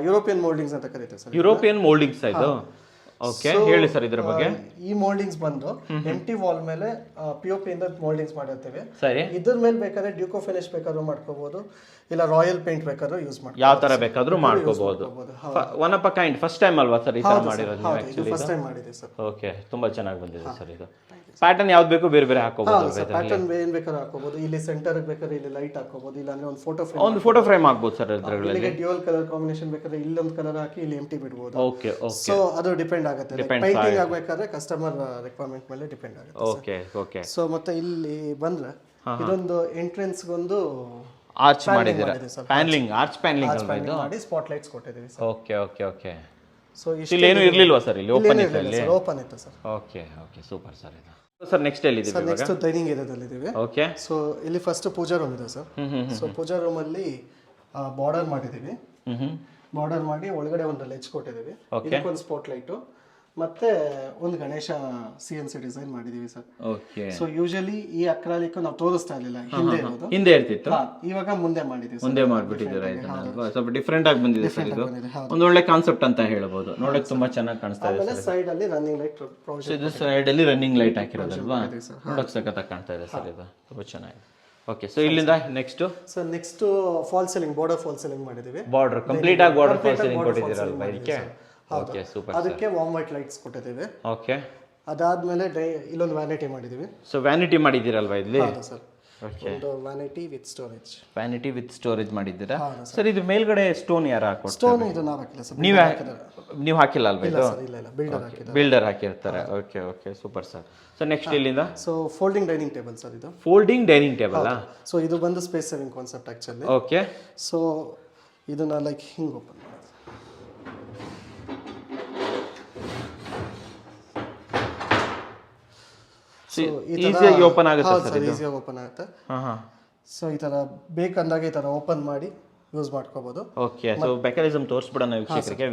ಯುರೋಪಿಯನ್ ಮೋಲ್ಡಿಂಗ್ಸ್ ಅಂತ ಕರೀತೀವಿ ಸರ್ ಯುರೋಪಿಯನ್ ಮೋಲ್ಡಿಂಗ್ಸ್ ಇದು ಓಕೆ ಹೇಳಿ ಸರ್ ಇದ್ರ ಬಗ್ಗೆ ಈ ಮೋಲ್ಡಿಂಗ್ಸ್ ಬಂದು ಎಂಟಿ ವಾಲ್ ಮೇಲೆ POP ಇಂದ ಮೋಲ್ಡಿಂಗ್ಸ್ ಮಾಡಿರ್ತೀವಿ ಸರಿ ಇದ್ರ ಮೇಲೆ ಬೇಕಾದ್ರೆ ಡ್ಯೂಕೋ ಫಿನಿಶ್ ಬೇಕಾದ್ರೂ ಮಾಡ್ಕೋಬಹುದು ಇಲ್ಲ ರಾಯಲ್ ಪೇಂಟ್ ಬೇಕಾದ್ರೂ ಯೂಸ್ ಮಾಡ್ಬೋದು ಯಾವ ತರ ಬೇಕಾದ್ರೂ ಮಾಡ್ಕೋಬಹುದು one of a kind first time ಅಲ್ವಾ ಸರ್ ಈ ತರ ಮಾಡಿರೋದು ನೀವು ಆಕ್ಚುಲಿ ಫಸ್ಟ್ ಟೈಮ್ ಮಾಡಿದ್ದೀವಿ ಸರ್ ಓಕೆ ತುಂಬಾ ಚೆನ್ನಾಗಿ ಬಂದಿದೆ ಸರ್ ಇದು ಪ್ಯಾಟರ್ನ್ ಯಾವ್ದು ಬೇಕು ಬೇರೆ ಬೇರೆ ಹಾಕೋಬಹುದು ಪ್ಯಾಟರ್ನ್ ಏನ್ ಬೇಕಾದ್ರೂ ಹಾಕೋಬಹುದು ಇಲ್ಲಿ ಸೆಂಟರ್ ಬೇಕಾದ್ರೆ ಇಲ್ಲಿ ಲೈಟ್ ಹಾಕೋಬಹುದು ಇಲ್ಲ ಅಂದ್ರೆ ಒಂದು ಫೋಟೋ ಫ್ರೇಮ್ ಹಾಕಬಹುದು ಸರ್ ಇದ್ರಲ್ಲಿ ಡ್ಯುಯಲ್ ಕಲರ್ ಕಾಂಬಿನೇಷನ್ ಬೇಕಾದ್ರೆ ಇಲ್ಲೊಂದು ಕಲರ್ ಹಾಕಿ ಇಲ್ಲಿ ಎಂಟಿ ಬಿಡಬಹುದು ಓಕೆ ಓಕೆ ಸೊ ಅದು ಡಿಪೆಂಡ್ ಆಗುತ್ತೆ ಪೇಂಟಿಂಗ್ ಆಗಬೇಕಾದ್ರೆ ಕಸ್ಟಮರ್ ರಿಕ್ವೈರ್ಮೆಂಟ್ ಮೇಲೆ ಡಿಪೆಂಡ್ ಆಗುತ್ತೆ ಓಕೆ ಓಕೆ ಸೊ ಮತ್ತೆ ಇಲ್ಲಿ ಬಂದ್ರೆ ಇದೊಂದು ಎಂಟ್ರೆನ್ಸ್ ಗೊಂದು ಆರ್ಚ್ ಮಾಡಿದ್ದೀರಾ ಪ್ಯಾನಲಿಂಗ್ ಆರ್ಚ್ ಪ್ಯಾನಲಿಂಗ್ ಅಲ್ವಾ ಇದು ಮಾಡಿ ಸ್ಪಾಟ್ ಲೈಟ್ಸ್ ಕೊಟ್ಟಿದ್ದೀವಿ sir okay okay okay so ಇಲ್ಲಿ ಏನು ಇರ್ಲಿಲ್ವಾ ಸರ್ ಇಲ್ಲಿ ಓಪನ್ ಇತ್ತು ಅಲ್ಲಿ ಓಪನ್ ಇತ್ತು sir okay okay super sir ಇದು ಸರ್ ನೆಕ್ಸ್ಟ್ ಎಲ್ಲಿ ಇದೆ ನೆಕ್ಸ್ಟ್ ಡೈನಿಂಗ್ ಏರಿಯಾದಲ್ಲಿ ಇದೀವಿ ಓಕೆ ಸೊ ಇಲ್ಲಿ ಫಸ್ಟ್ ಪೂಜಾ ರೂಮ್ ಇದೆ ಸರ್ ಸೊ ಪೂಜಾ ರೂಮ್ ಅಲ್ಲಿ ಬಾರ್ಡರ್ ಮಾಡಿದೀವಿ. ಹ್ಮ್ ಬಾರ್ಡರ್ ಮಾಡಿ ಒಳಗಡೆ ಒಂದು ಲೆಚ್ ಕೊಟ್ಟಿದ್ದೀವಿ. ಇದಕ್ಕೊಂದು ಸ್ಪಾಟ್ ಲೈಟು ಮತ್ತೆ ಒಂದು ಗಣೇಶ CNC ಡಿಸೈನ್ ಮಾಡಿದೀವಿ ಸರ್. ಓಕೆ. ಸೊ ಯೂಶಲಿ ಈ ಅಕ್ರಾಲಿಕ್ ನಾವು ತೋರಿಸ್ತಾ ಇರಲಿಲ್ಲ, ಹಿಂದೆ ಇರೋದು. ಹಿಂದೆ ಇರ್ತಿತ್ತು, ಇವಾಗ ಮುಂದೆ ಮಾಡಿದೀವಿ. ಮುಂದೆ ಮಾಡ್ಬಿಟ್ಟಿದ್ದೀರಾ ಇದನ್ನ. ಸ್ವಲ್ಪ ಡಿಫ್ರೆಂಟ್ ಆಗಿ ಬಂದಿದೆ ಸರ್ ಇದು. ಒಂದು ಒಳ್ಳೆ ಕಾನ್ಸೆಪ್ಟ್ ಅಂತ ಹೇಳ್ಬೋದು. ನೋಡಕ್ ತುಂಬಾ ಚೆನ್ನಾಗಿ ಕಾಣಿಸ್ತಾ ಇದೆ. ಆಮೇಲೆ ಸೈಡ್ ಅಲ್ಲಿ ರನ್ನಿಂಗ್ ಲೈಟ್ ಪ್ರೊವಿಷನ್. ಇದು ಸೈಡ್ ಅಲ್ಲಿ ರನ್ನಿಂಗ್ ಲೈಟ್ ಹಾಕಿರೋದಲ್ವಾ? ನೋಡಕ್ ಸಖತ್ತಾಗಿ ಕಾಣ್ತಾ ಇದೆ ಸರ್ ಇದು. ತುಂಬಾ ಚೆನ್ನಾಗಿದೆ. ಓಕೆ. ಸೊ ಇಲ್ಲಿಂದ next sir next fall ceiling, border fall ceiling ಮಾಡಿದೀವಿ. ಬಾರ್ಡರ್ ಕಂಪ್ಲೀಟ್ ಆಗಿ ಬಾರ್ಡರ್ ಫಾಲ್ ಸೀಲಿಂಗ್ ಕೊಟ್ಟಿದ್ದೀರಲ್ವಾ ಇದಕ್ಕೆ? Okay, super. ಅದಕ್ಕೆ ವಾರ್ಮ್ ವೈಟ್ ಲೈಟ್ಸ್ ಕೊಟ್ಟಿದ್ದೀವಿ. ಓಕೆ. ಅದಾದ್ಮೇಲೆ ಇಲ್ಲೊಂದು ವ್ಯಾನಿಟಿ ಮಾಡಿದೀವಿ. ಸೊ ವ್ಯಾನಿಟಿ ಮಾಡಿದ್ದೀರಲ್ವಾ ಇಲ್ಲಿ? ಹೌದು ಸರ್. ಒಂದು vanity with storage. Vanity with storage ಮಾಡಿದ್ದೀರಾ ಸರ್? ಇದು ಮೇಲ್ಗಡೆ ಸ್ಟೋನ್ ಯಾರು ಹಾಕೊಡ್ತಾರೆ? ಸ್ಟೋನ್ ಇದು ನಾವು ಹಾಕಿಲ್ಲ ಸರ್. ನೀವು ಹಾಕಿಲ್ಲ ಅಲ್ವಾ ಇದು? ಇಲ್ಲ ಇಲ್ಲ, ಬಿಲ್ಡರ್ ಹಾಕಿದ್ದಾರೆ. ಬಿಲ್ಡರ್ ಹಾಕಿರ್ತಾರೆ. Okay okay, super sir. So next ಇಲ್ಲಿಂದ so folding dining table sir ಇದು. Folding dining table. ಸೊ ಇದು ಬಂದು space saving concept actually. Okay. So ಇದನ್ನ ಲೈಕ್ ಹಿಂಗ್ ಓಪನ್ ಮಾಡೋದು. ಈಸಿಯಾಗಿ ಓಪನ್ ಆಗುತ್ತೆ ಸರ್ ಇದು? ಈಸಿಯಾಗಿ ಓಪನ್ ಆಗುತ್ತೆ. ಸೊ ಈ ತರ ಬೇಕಂದಾಗ ಈ ತರ ಓಪನ್ ಮಾಡಿ ಯೂಸ್ ಮಾಡ್ಕೋಬಹುದು. ಓಕೆ. ಸೊ ಮೆಕ್ಯಾನಿಸಮ್ ತೋರಿಸ್ಬಿಡೋಣ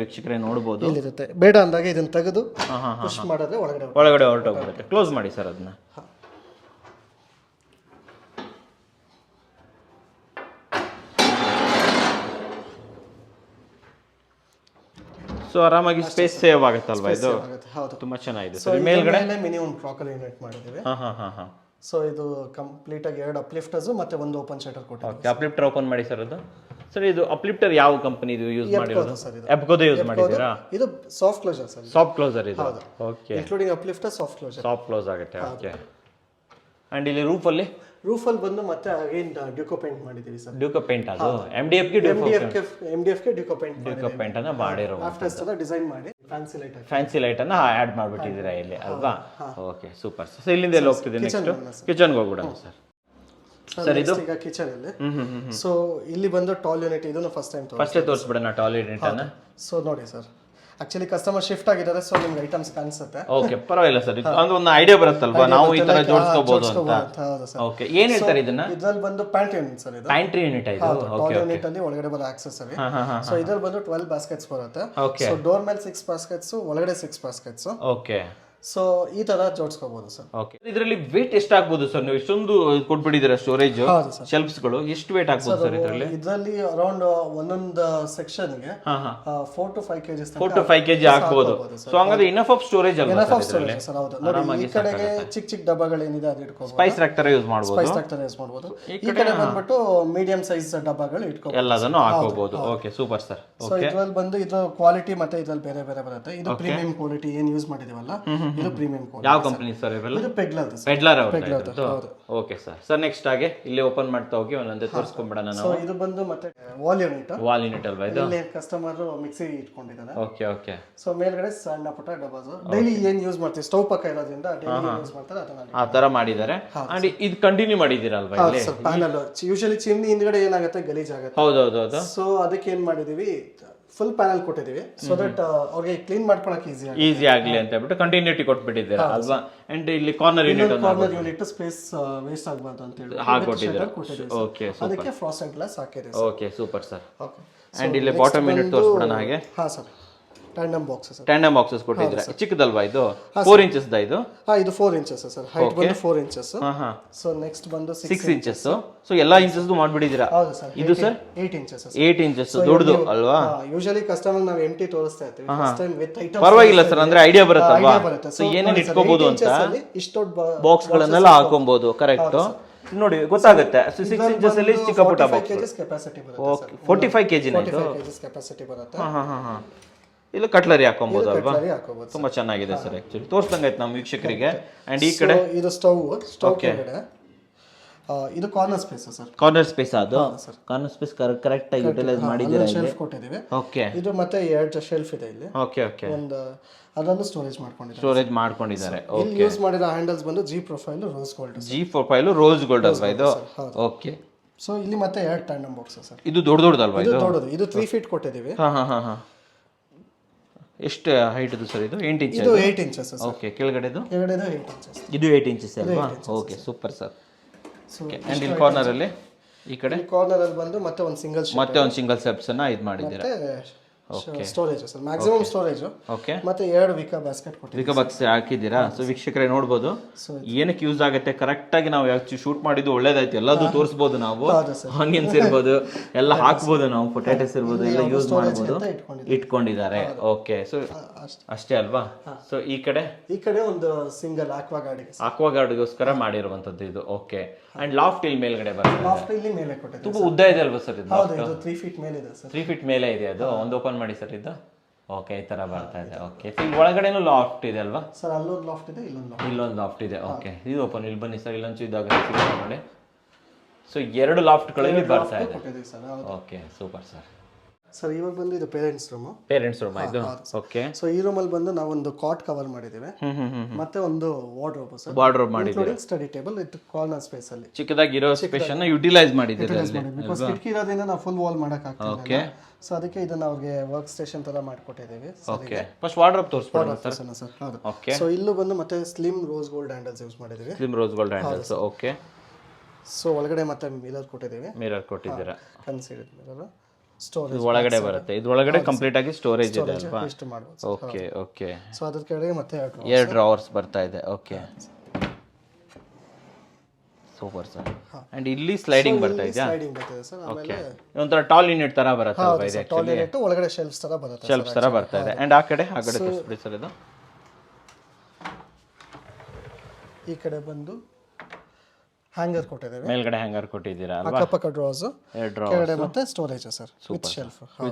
ವೀಕ್ಷಕರೇ ನೋಡಬಹುದು. ಇಲ್ಲಿರುತ್ತೆ. ಬೇಡ ಅಂದಾಗ ಇದನ್ನ ತೆಗೆದು ಪುಷ್ ಮಾಡಿದ್ರೆ ಒಳಗಡೆ ಹೊರಟೋಗ್ಬಿಡುತ್ತೆ. ಕ್ಲೋಸ್ ಮಾಡಿ ಸರ್ ಅದನ್ನ. ಸೊ ಆರಾಮಾಗಿ ಸ್ಪೇಸ್ ಸೇವ್ ಆಗುತ್ತಲ್ವಾ ಇದು? ಹೌದು, ತುಂಬಾ ಚೆನ್ನಾಗಿದೆ ಸೊ ಸರ್. ಮೇಲ್ಗಡೆ ಮಿನಿಮಮ್ ಕ್ರಾಕರಿ ಯೂನಿಟ್ ಮಾಡಿದ್ದೀವಿ. ಸೊ ಇದು ಕಂಪ್ಲೀಟ್ ಆಗಿ 2 ಅಪ್ಲಿಫ್ಟರ್ಸ್ ಮತ್ತೆ ಒಂದು ಓಪನ್ ಶಟರ್ ಕೊಟ್ಟಿದ್ದೀವಿ. ಓಕೆ. ಅಪ್ಲಿಫ್ಟರ್ ಓಪನ್ ಮಾಡಿ ಸರ್ ಅದು. ಸರ್ ಇದು ಅಪ್ಲಿಫ್ಟರ್ ಯಾವ ಕಂಪನಿ ಇದು ಯೂಸ್ ಮಾಡಿರೋದು? ಎಪ್ಕೋದ ಯೂಸ್ ಮಾಡಿದ್ದೀರಾ? ಇದು soft closer sir. Soft closer ಇದು. Okay. Including uplifter, soft closer. Soft close ಆಗುತ್ತೆ. ಓಕೆ. ಅಂಡ್ ಇಲ್ಲಿ ರೂಫಲ್ಲಿ ಬಂದು ಮತ್ತೆ ಅಗೇನ್ ಡ್ಯೂಕೋ ಪೇಂಟ್ ಮಾಡಿದ್ದೀವಿ ಸರ್. ಡ್ಯೂಕೋ ಪೇಂಟ್ ಅದು MDF ಗೆ ಡ್ಯೂಕೋ ಪೇಂಟ್ ಅನ್ನ ಮಾಡಿರೋ ಆಫ್ಟರ್ಸ್ ಎಲ್ಲ ಡಿಸೈನ್ ಮಾಡಿ ಫ್ಯಾನ್ಸಿ ಲೈಟ್ ಅನ್ನ ಆಡ್ ಮಾಡ್ಬಿಟ್ಟಿದ್ದೀರಾ ಇಲ್ಲಿ ಅಲ್ವಾ? Okay, super. ಸೊ ಇಲ್ಲಿಂದ ಎಲ್ಲ ಹೋಗ್ತಿದೆ. ನೆಕ್ಸ್ಟ್ ಕಿಚನ್ಗೆ ಹೋಗ್ಬಿಡೋಣ ಸರ್. ಸರ್ ಇದು ಈಗ ಕಿಚನ್ ಅಲ್ಲಿ. ಸೊ ಇಲ್ಲಿ ಬಂದು ಟಾಲ್ ಯೂನಿಟ್. ಇದನ್ನು ಫಸ್ಟ್ ತೋರಿಸ್ಬಿಡೋಣ ಟಾಲ್ ಯೂನಿಟ್ ಅನ್ನ. ಸೊ ನೋಡಿ ಸರ್, ಆಕ್ಚುಲಿ ಕಸ್ಟಮರ್ ಶಿಫ್ಟ್ ಆಗಿದ್ದಾರೆ, ಸೊ ನಿಮ್ಗೆ ಐಟಮ್ಸ್ ಕಾಣಿಸುತ್ತೆ. ಓಕೆ, ಪರವಾಗಿಲ್ಲ ಸರ್. ಅಂದ್ರೆ ಒಂದು ಐಡಿಯಾ ಬರುತ್ತಲ್ವಾ, ನಾವು ಈ ತರ ಜೋಡಿಸ್ಕೋಬಹುದು ಅಂತ. ಹೌದು ಸರ್. ಓಕೆ. ಏನ್ ಹೇಳ್ತಾರೆ ಇದನ್ನ? ಇದ್ರಲ್ಲಿ ಬಂದು ಪ್ಯಾಂಟ್ರಿ ಯೂನಿಟ್ ಸರ್. ಇದು ಪ್ಯಾಂಟ್ರಿ ಯೂನಿಟ್ ಇದು. ಟಾಲ್ ಯೂನಿಟ್ ಅಲ್ಲಿ ಒಳಗಡೆ ಬರೋ ಆಕ್ಸೆಸರಿ. ಸೊ ಇದ್ರಲ್ಲಿ ಬಂದು 12 ಬಾಸ್ಕೆಟ್ಸ್ ಬರುತ್ತೆ. ಸೊ ಡೋರ್ ಮೇಲೆ 6 ಬಾಸ್ಕೆಟ್ಸ್, ಒಳಗಡೆ 6 ಬಾಸ್ಕೆಟ್ಸ್. ಓಕೆ. ಸೊ ಈ ತರ ಜೋಡಿಸ್ಕೋಬಹುದು ಸರ್. ಓಕೆ. ಇದರಲ್ಲಿ ವೇಟ್ ಎಷ್ಟು ಆಗ್ಬೋದು ಸರ್? ನೀವು ಇಷ್ಟೊಂದು ಕೊಟ್ಬಿಟ್ಟಿದ್ದೀರಾ ಸ್ಟೋರೇಜ್ ಶೆಲ್ಫ್ಸ್ ಗಳು, ಎಷ್ಟು ವೇಟ್ ಆಗ್ಬೋದು ಸರ್ ಇದರಲ್ಲಿ? ಅರೌಂಡ್ ಒಂದೊಂದು ಸೆಕ್ಷನ್ ಗೆ 4 to 5 kg 4 to 5 kg ಹಾಕಬಹುದು. ಸೊ ಹಂಗಾದ್ರೆ ಇನಫ್ ಆಫ್ ಸ್ಟೋರೇಜ್ ಅಲ್ವಾ ಸರ್? ಸರ್ ಹೌದು. ನೋಡಿ, ಈ ಕಡೆಗೆ ಚಿಕ್ಕ ಡಬ್ಬಗಳು ಏನಿದೆ ಅದು ಇಟ್ಕೋಬಹುದು. ಸ್ಪೈಸ್ ರಾಕ್ ತರ ಯೂಸ್ ಮಾಡಬಹುದು. ಈ ಕಡೆ ಬಂದ್ಬಿಟ್ಟು ಮೀಡಿಯಂ ಸೈಜ್ ಡಬ್ಬಗಳು ಇಟ್ಕೋಬಹುದು. ಎಲ್ಲದನ್ನು ಹಾಕೋಬಹುದು. Okay, super sir. ಸೊ ಇದ್ರಲ್ಲಿ ಬಂದು ಇದು ಕ್ವಾಲಿಟಿ ಮತ್ತೆ ಇದ್ರಲ್ಲಿ ಬೇರೆ ಬೇರೆ ಬರುತ್ತೆ. ಇದು ಪ್ರೀಮಿಯಂ ಕ್ವಾಲಿಟಿ ಏನ್ ಯೂಸ್ ಮಾಡಿದೀವಲ್ಲ, ಇದು ಪ್ರೀಮಿಯಂ ಕ್ವಾಲಿಟಿ. ಯಾವ ಕಂಪನಿ ಸರ್ ಇವೆಲ್ಲ? ಇದು ಪೆಡ್ಲರ್ ಅವರು. Okay sir. ಸರ್ ನೆಕ್ಸ್ಟ್ ಆಗಿ ಇಲ್ಲಿ ಓಪನ್ ಮಾಡ್ತಾ ಹೋಗಿ ಒಂದೊಂದೇ ತೋರಿಸ್ಕೊಂಡ್ಬಿಡೋಣ ನಾವು. ಸೊ ಇದು ಬಂದು ಮತ್ತೆ ವಾಲ್ ಯೂನಿಟ್ ಅಲ್ವಾ ಇದು? ಇಲ್ಲಿ ಕಸ್ಟಮರ್ ಮಿಕ್ಸಿ ಇಟ್ಕೊಂಡಿದ್ದಾರೆ. Okay okay. ಸೊ ಮೇಲ್ಗಡೆ ಸಣ್ಣ ಪುಟ್ಟ ಡಬ್ಬಾಸ್ ಡೈಲಿ ಏನ್ ಯೂಸ್ ಮಾಡ್ತೀವಿ, ಸ್ಟವ್ ಪಕ್ಕ ಇರೋದ್ರಿಂದ ಡೈಲಿ ಯೂಸ್ ಮಾಡ್ತಾರೆ, ಅದನ್ನ ಆ ತರ ಮಾಡಿದ್ದಾರೆ. ಅಂಡ್ ಇದು ಕಂಟಿನ್ಯೂ ಮಾಡಿದ್ದೀರಲ್ವಾ ಇಲ್ಲಿ? ಪ್ಯಾನಲ್ ಯೂಶಲಿ ಚಿಮ್ನಿ ಹಿಂದ್ಗಡೆ ಏನಾಗುತ್ತೆ, ಗಲೀಜ್ ಆಗುತ್ತೆ. ಹೌದೌದು. ಸೊ ಅದಕ್ಕೆ ಏನ್ ಮಾಡಿದೀವಿ, ಫುಲ್ ಪ್ಯಾನಲ್ ಕೊಟ್ಟಿದೀವಿ. ಸೊ ದಟ್ ಅವ್ರಿಗೆ ಕ್ಲೀನ್ ಮಾಡ್ಕೊಳಕ್ ಈಸಿ ಆಗ್ಲಿ ಅಂತ ಹೇಳ್ಬಿಟ್ಟು ಕಂಟಿನ್ಯೂಟಿ ಕೊಟ್ಬಿಟ್ಟಿದ್ದೀರಾ ಅಲ್ವಾ? ಅಂಡ್ ಇಲ್ಲಿ ಕಾರ್ನರ್ ಯೂನಿಟ್ ಸ್ಪೇಸ್ ವೇಸ್ಟ್ ಆಗಬಾರ್ದು ಅಂತ ಹೇಳಿ ಹಾಕೊಟ್ಟಿದ್ದೀರಾ. ಓಕೆ, ಅದಕ್ಕೆ ಫ್ರಾಸ್ಟ್ ಅಂಡ್ ಗ್ಲಾಸ್ ಹಾಕಿದ್ದೀವಿ. Okay, super sir. Okay. And ಇಲ್ಲಿ ಬಾಟಮ್ ಯೂನಿಟ್ ತೋರಿಸ್ಬಿಡೋಣ ಹಾಗೆ. ಹಾ ಸರ್, ಟ್ಯಾಂಡಮ್ ಬಾಕ್ಸಸ್ ಕೊಟ್ಟಿದ್ದೀರಾ. ಚಿಕ್ಕದಲ್ವಾ ಇದು? 4 ಇಂಚಸ್ ಇದು? ಇದು 4 ಇಂಚಸ್ ಸರ್. ಹೈಟ್ ಬಂದು 4 ಇಂಚಸ್. ಸೊ ನೆಕ್ಸ್ಟ್ ಬಂದು 6 ಇಂಚಸ್. ಸೊ ಎಲ್ಲಾ ಇಂಚಸ್ ಮಾಡ್ಬಿಟ್ಟಿದ್ದೀರಾ? ಹೌದು ಸರ್. ಇದು ಸರ್ 8 ಇಂಚಸ್. 8 ಇಂಚಸ್ ದೊಡ್ಡದು ಅಲ್ವಾ? ಯೂಶಲಿ ಕಸ್ಟಮರ್ ನಾವು ಎಂಟಿ ತೋರಿಸ್ತಾ ಇರ್ತೀವಿ. ಫಸ್ಟ್ ಟೈಮ್ ವಿತ್ ಐಟಮ್ ಪರವಾಗಿಲ್ಲ ಸರ್, ಅಂದ್ರೆ ಐಡಿಯಾ ಬರುತ್ತಲ್ವಾ? ಸೊ ಏನೇನು ಇಟ್ಕೋಬಹುದು ಅಂತ ಇಷ್ಟು ದೊಡ್ಡ ಬಾಕ್ಸ್ ಗಳನ್ನೆಲ್ಲ ಹಾಕೊಬಹುದು. ಕರೆಕ್ಟ್. ನೋಡಿ ಗೊತ್ತಾಗುತ್ತೆ. 6 ಇಂಚಸ್ ಅಲ್ಲಿ ಚಿಕ್ಕ ಪುಟ್ಟ ಬಾಕ್ಸ್. 45 kg ಕೆಪಾಸಿಟಿ ಬರುತ್ತೆ. ಓಕೆ, 45 kg ನ ಇದು? 45 kg ಕೆಪಾಸಿಟಿ ಬರುತ್ತೆ. ಇಲ್ಲ ಕಟ್ಲರಿ ಹಾಕೊಬಹುದು ಅಲ್ವಾ? ತುಂಬಾ ಚೆನ್ನಾಗಿದೆ ಸರ್. ಆಕ್ಚುಲಿ ತೋರಿಸ್ದಂಗೆ ಆಯ್ತು ನಮ್ಮ ವೀಕ್ಷಕರಿಗೆ. ಅಂಡ್ ಈ ಕಡೆ ಇದು ಸ್ಟವ್ ಕೆಳಗಡೆ ಇದು corner space sir. Corner space ಅದು? ಕಾರ್ನರ್ ಸ್ಪೇಸ್ ಕರೆಕ್ಟ್ ಆಗಿ ಯುಟಿಲೈಸ್ ಮಾಡಿದ್ದೀರಾ ಇಲ್ಲಿ? ಶೆಲ್ಫ್ ಕೊಟ್ಟಿದ್ದೀವಿ. ಓಕೆ. ಇದು ಮತ್ತೆ 2 ಶೆಲ್ಫ್ ಇದೆ ಇಲ್ಲಿ. Okay okay. ಒಂದು ಅದನ್ನು ಸ್ಟೋರೇಜ್ ಮಾಡ್ಕೊಂಡಿದ್ದಾರೆ. ಓಕೆ. ಯೂಸ್ ಮಾಡಿದ ಹ್ಯಾಂಡಲ್ಸ್ ಬಂದು ಜಿ ಪ್ರೊಫೈಲ್ ರೋಸ್ ಗೋಲ್ಡ್ ಅಲ್ವಾ ಇದು? ಓಕೆ. ಸೊ ಇಲ್ಲಿ ಮತ್ತೆ 2 ಟ್ಯಾಂಡಮ್ ಬಾಕ್ಸ್ ಸರ್. ಇದು ದೊಡ್ಡದಲ್ವಾ ಇದು? ಇದು 3 ಫೀಟ್ ಕೊಟ್ಟಿದ್ದೀವಿ. ಹಾ. ಎಷ್ಟು ಹೈಟ್ ಇದು ಸರ್ ಇದು? 8 ಇಂಚ್. ಇದು 8 ಇಂಚಸ್ ಸರ್. ಓಕೆ. ಕೆಳಗಡೆದು 8 ಇಂಚಸ್. ಇದು 8 ಇಂಚಸ್ ಅಲ್ವಾ? Okay, super sir. Okay. And ಇಲ್ಲಿ ಕಾರ್ನರ್ ಅಲ್ಲಿ ಈ ಕಡೆ ಕಾರ್ನರ್ ಅಲ್ಲಿ ಬಂದು ಮತ್ತೆ ಒಂದು ಸಿಂಗಲ್ ಮತ್ತೆ ಒಂದು ಸಿಂಗಲ್ ಸ್ಟೆಪ್ಸ್ ಅನ್ನ ಇದು ಮಾಡಿದ್ದೀರಾ. Storage sir, maximum storage. Okay, ಮತ್ತೆ 2 ವಿಕಾ ಬಾಸ್ಕೆಟ್ ಕೊಟ್ಟಿದ್ದೀವಿ. ವಿಕಾ ಬಾಕ್ಸ್ ಹಾಕಿದ್ದೀರಾ. ಸೊ ವೀಕ್ಷಕರೇ ನೋಡ್ಬೋದು ಏನಕ್ಕೆ ಯೂಸ್ ಆಗುತ್ತೆ. ಕರೆಕ್ಟ್ ಆಗಿ ನಾವು ಶೂಟ್ ಮಾಡಿದ್ದು ಒಳ್ಳೇದಾಯ್ತು. ಎಲ್ಲದೂ ತೋರಿಸ್ಬೋದು ನಾವು. ಆನಿಯನ್ಸ್ ಇರ್ಬೋದು, ಎಲ್ಲ ಹಾಕ್ಬೋದು ನಾವು, ಪೊಟ್ಯಾಟೋಸ್ ಇರ್ಬೋದು, ಎಲ್ಲ ಯೂಸ್ ಮಾಡ್ಬೋದು. ಇಟ್ಕೊಂಡಿದ್ದಾರೆ. ಓಕೆ, ಸೊ ಅಷ್ಟೇ ಅಲ್ವಾ. ಸೊ ಈ ಕಡೆ ಒಂದು ಸಿಂಗಲ್ ಆಕ್ವಾ ಗಾರ್ಡ್ಗೋಸ್ಕರ ಮಾಡಿರುವಂತದ್ದು ಇದು. ಓಕೆ, ಅಂಡ್ ಲಾಫ್ಟ್ ಇಲ್ಲಿ ಮೇಲ್ಗಡೆ ಬರುತ್ತೆ. ಲಾಫ್ಟ್ ಇಲ್ಲಿ ಮೇಲೆ ಕೊಟ್ಟಿದ್ದೀವಿ. ತುಂಬಾ ಉದ್ದ ಇದೆ ಅಲ್ವಾ ಸರ್ ಇದು? ಹೌದು, ಇದು 3 ಫೀಟ್ ಮೇಲೆ ಇದೆ ಸರ್. 3 ಫೀಟ್ ಮೇಲೆ ಇದೆ ಅದು. ಒಂದು ಓಪನ್ ಮಾಡಿ ಸರ್ ಇದು. ಓಕೆ, ಈ ತರ ಬರ್ತಾ ಇದೆ. ಓಕೆ, ಇಲ್ಲಿ ಒಳಗಡೆನೂ ಲಾಫ್ಟ್ ಇದೆ ಅಲ್ವಾ ಸರ್? ಅಲ್ಲೊಂದು ಲಾಫ್ಟ್ ಇದೆ, ಇಲ್ಲೊಂದು ಲಾಫ್ಟ್ ಇದೆ. ಓಕೆ, ಇದು ಓಪನ್. ಇಲ್ಲಿ ಬನ್ನಿ ಸರ್, ಇಲ್ಲೊಂಚು ಇದಾಗುತ್ತೆ ನೋಡಿ. ಸೊ 2 ಲಾಫ್ಟ್ಗಳಲ್ಲಿ ಬರ್ತಾ ಇದೆ. Okay, super sir. ಸರ್ ಇವಾಗ ಬಂದು ಇದು ಪೇರೆಂಟ್ಸ್ ರೂಮ್ ಇದು. ಓಕೆ, ಸೊ ಈ ರೂಮ್ ಅಲ್ಲಿ ಬಂದು ನಾವು ಒಂದು ಕಾಟ್ ಕವರ್ ಮಾಡಿದ್ದೀವಿ, ಮತ್ತೆ ಒಂದು ವಾರ್ಡ್ರೋಬ್ ಸರ್, ವಾರ್ಡ್ರೋಬ್ ಮಾಡಿದ್ದೀವಿ, study table with corner space ಅಲ್ಲಿ ಚಿಕ್ಕದಾಗಿರೋ ಸ್ಪೇಸ್ ಅನ್ನು ಯುಟಿಲೈಸ್ ಮಾಡಿದ್ದೀವಿ. ಬಿಕಾಸ್ ಕಿಟಕಿ ಇರೋದ್ರಿಂದ ನಾವು ಫುಲ್ ವಾಲ್ ಮಾಡಕ್ ಆಗ್ತಿಲ್ಲ. ಓಕೆ, ಸೊ ಅದಕ್ಕೆ ಇದನ್ನ ಅವ್ರಿಗೆ ವರ್ಕ್ ಸ್ಟೇಷನ್ ತರ ಮಾಡ್ಕೊಟ್ಟಿದ್ದೀವಿ. ಓಕೆ, ಫಸ್ಟ್ ವಾರ್ಡ್ರೋಬ್ ತೋರಿಸ್ಬೋದು ಸರ್. ಹೌದು. ಓಕೆ, ಸೊ ಇಲ್ಲೂ ಬಂದು ಮತ್ತೆ slim rose gold handles use ಮಾಡಿದ್ದೀವಿ. Slim rose gold handles. Okay, so ಒಳಗಡೆ ಮತ್ತೆ ಮಿರರ್ ಕೊಟ್ಟಿದ್ದೀವಿ. ಮಿರರ್ ಕೊಟ್ಟಿದ್ದೀರಾ. Consider mirror. ಸ್ಟೋರೇಜ್ ಒಳಗಡೆ ಬರುತ್ತೆ. ಇದು ಒಳಗಡೆ ಕಂಪ್ಲೀಟ್ ಆಗಿ ಸ್ಟೋರೇಜ್ ಇದೆ ಅಲ್ವಾ? Okay, okay. ಸೊ ಅದರ ಕೆಳಗೆ ಮತ್ತೆ 2 ಡ್ರಾವರ್ಸ್ ಬರ್ತಾ ಇದೆ. Okay, super sir. ಅಂಡ್ ಇಲ್ಲಿ ಸ್ಲೈಡಿಂಗ್ ಬರ್ತಾ ಇದೆಯಾ? ಸ್ಲೈಡಿಂಗ್ ಬರ್ತದೆ ಸರ್. ಆಮೇಲೆ ಒಂಥರ ಟಾಲ್ ಯೂನಿಟ್ ತರ ಬರುತ್ತೆ ಅಲ್ವಾ ಇದು? ಟಾಲ್ ಯೂನಿಟ್ ಒಳಗಡೆ ಶೆಲ್ಫ್ಸ್ ತರ ಬರುತ್ತೆ. ಶೆಲ್ಫ್ಸ್ ತರ ಬರ್ತಾ ಇದೆ. ಅಂಡ್ ಆ ಕಡೆ ತೋರಿಸ್ಬಿಡಿ ಸರ್. ಇದು ಈ ಕಡೆ ಬಂದು ಹ್ಯಾಂಗರ್ ಕೊಟ್ಟಿದ್ದೇವೆ. ಮೇಲ್ಗಡೆ ಹ್ಯಾಂಗರ್ ಕೊಟ್ಟಿದ್ದೀರಾ ಅಲ್ವಾ? ಅಕ್ಕಪಕ್ಕ ಡ್ರಾಸ್, 2 ಡ್ರಾವರ್ಸ್, ಕೆಳಗಡೆ ಮತ್ತೆ ಸ್ಟೋರೇಜ್ ಸರ್ ವಿತ್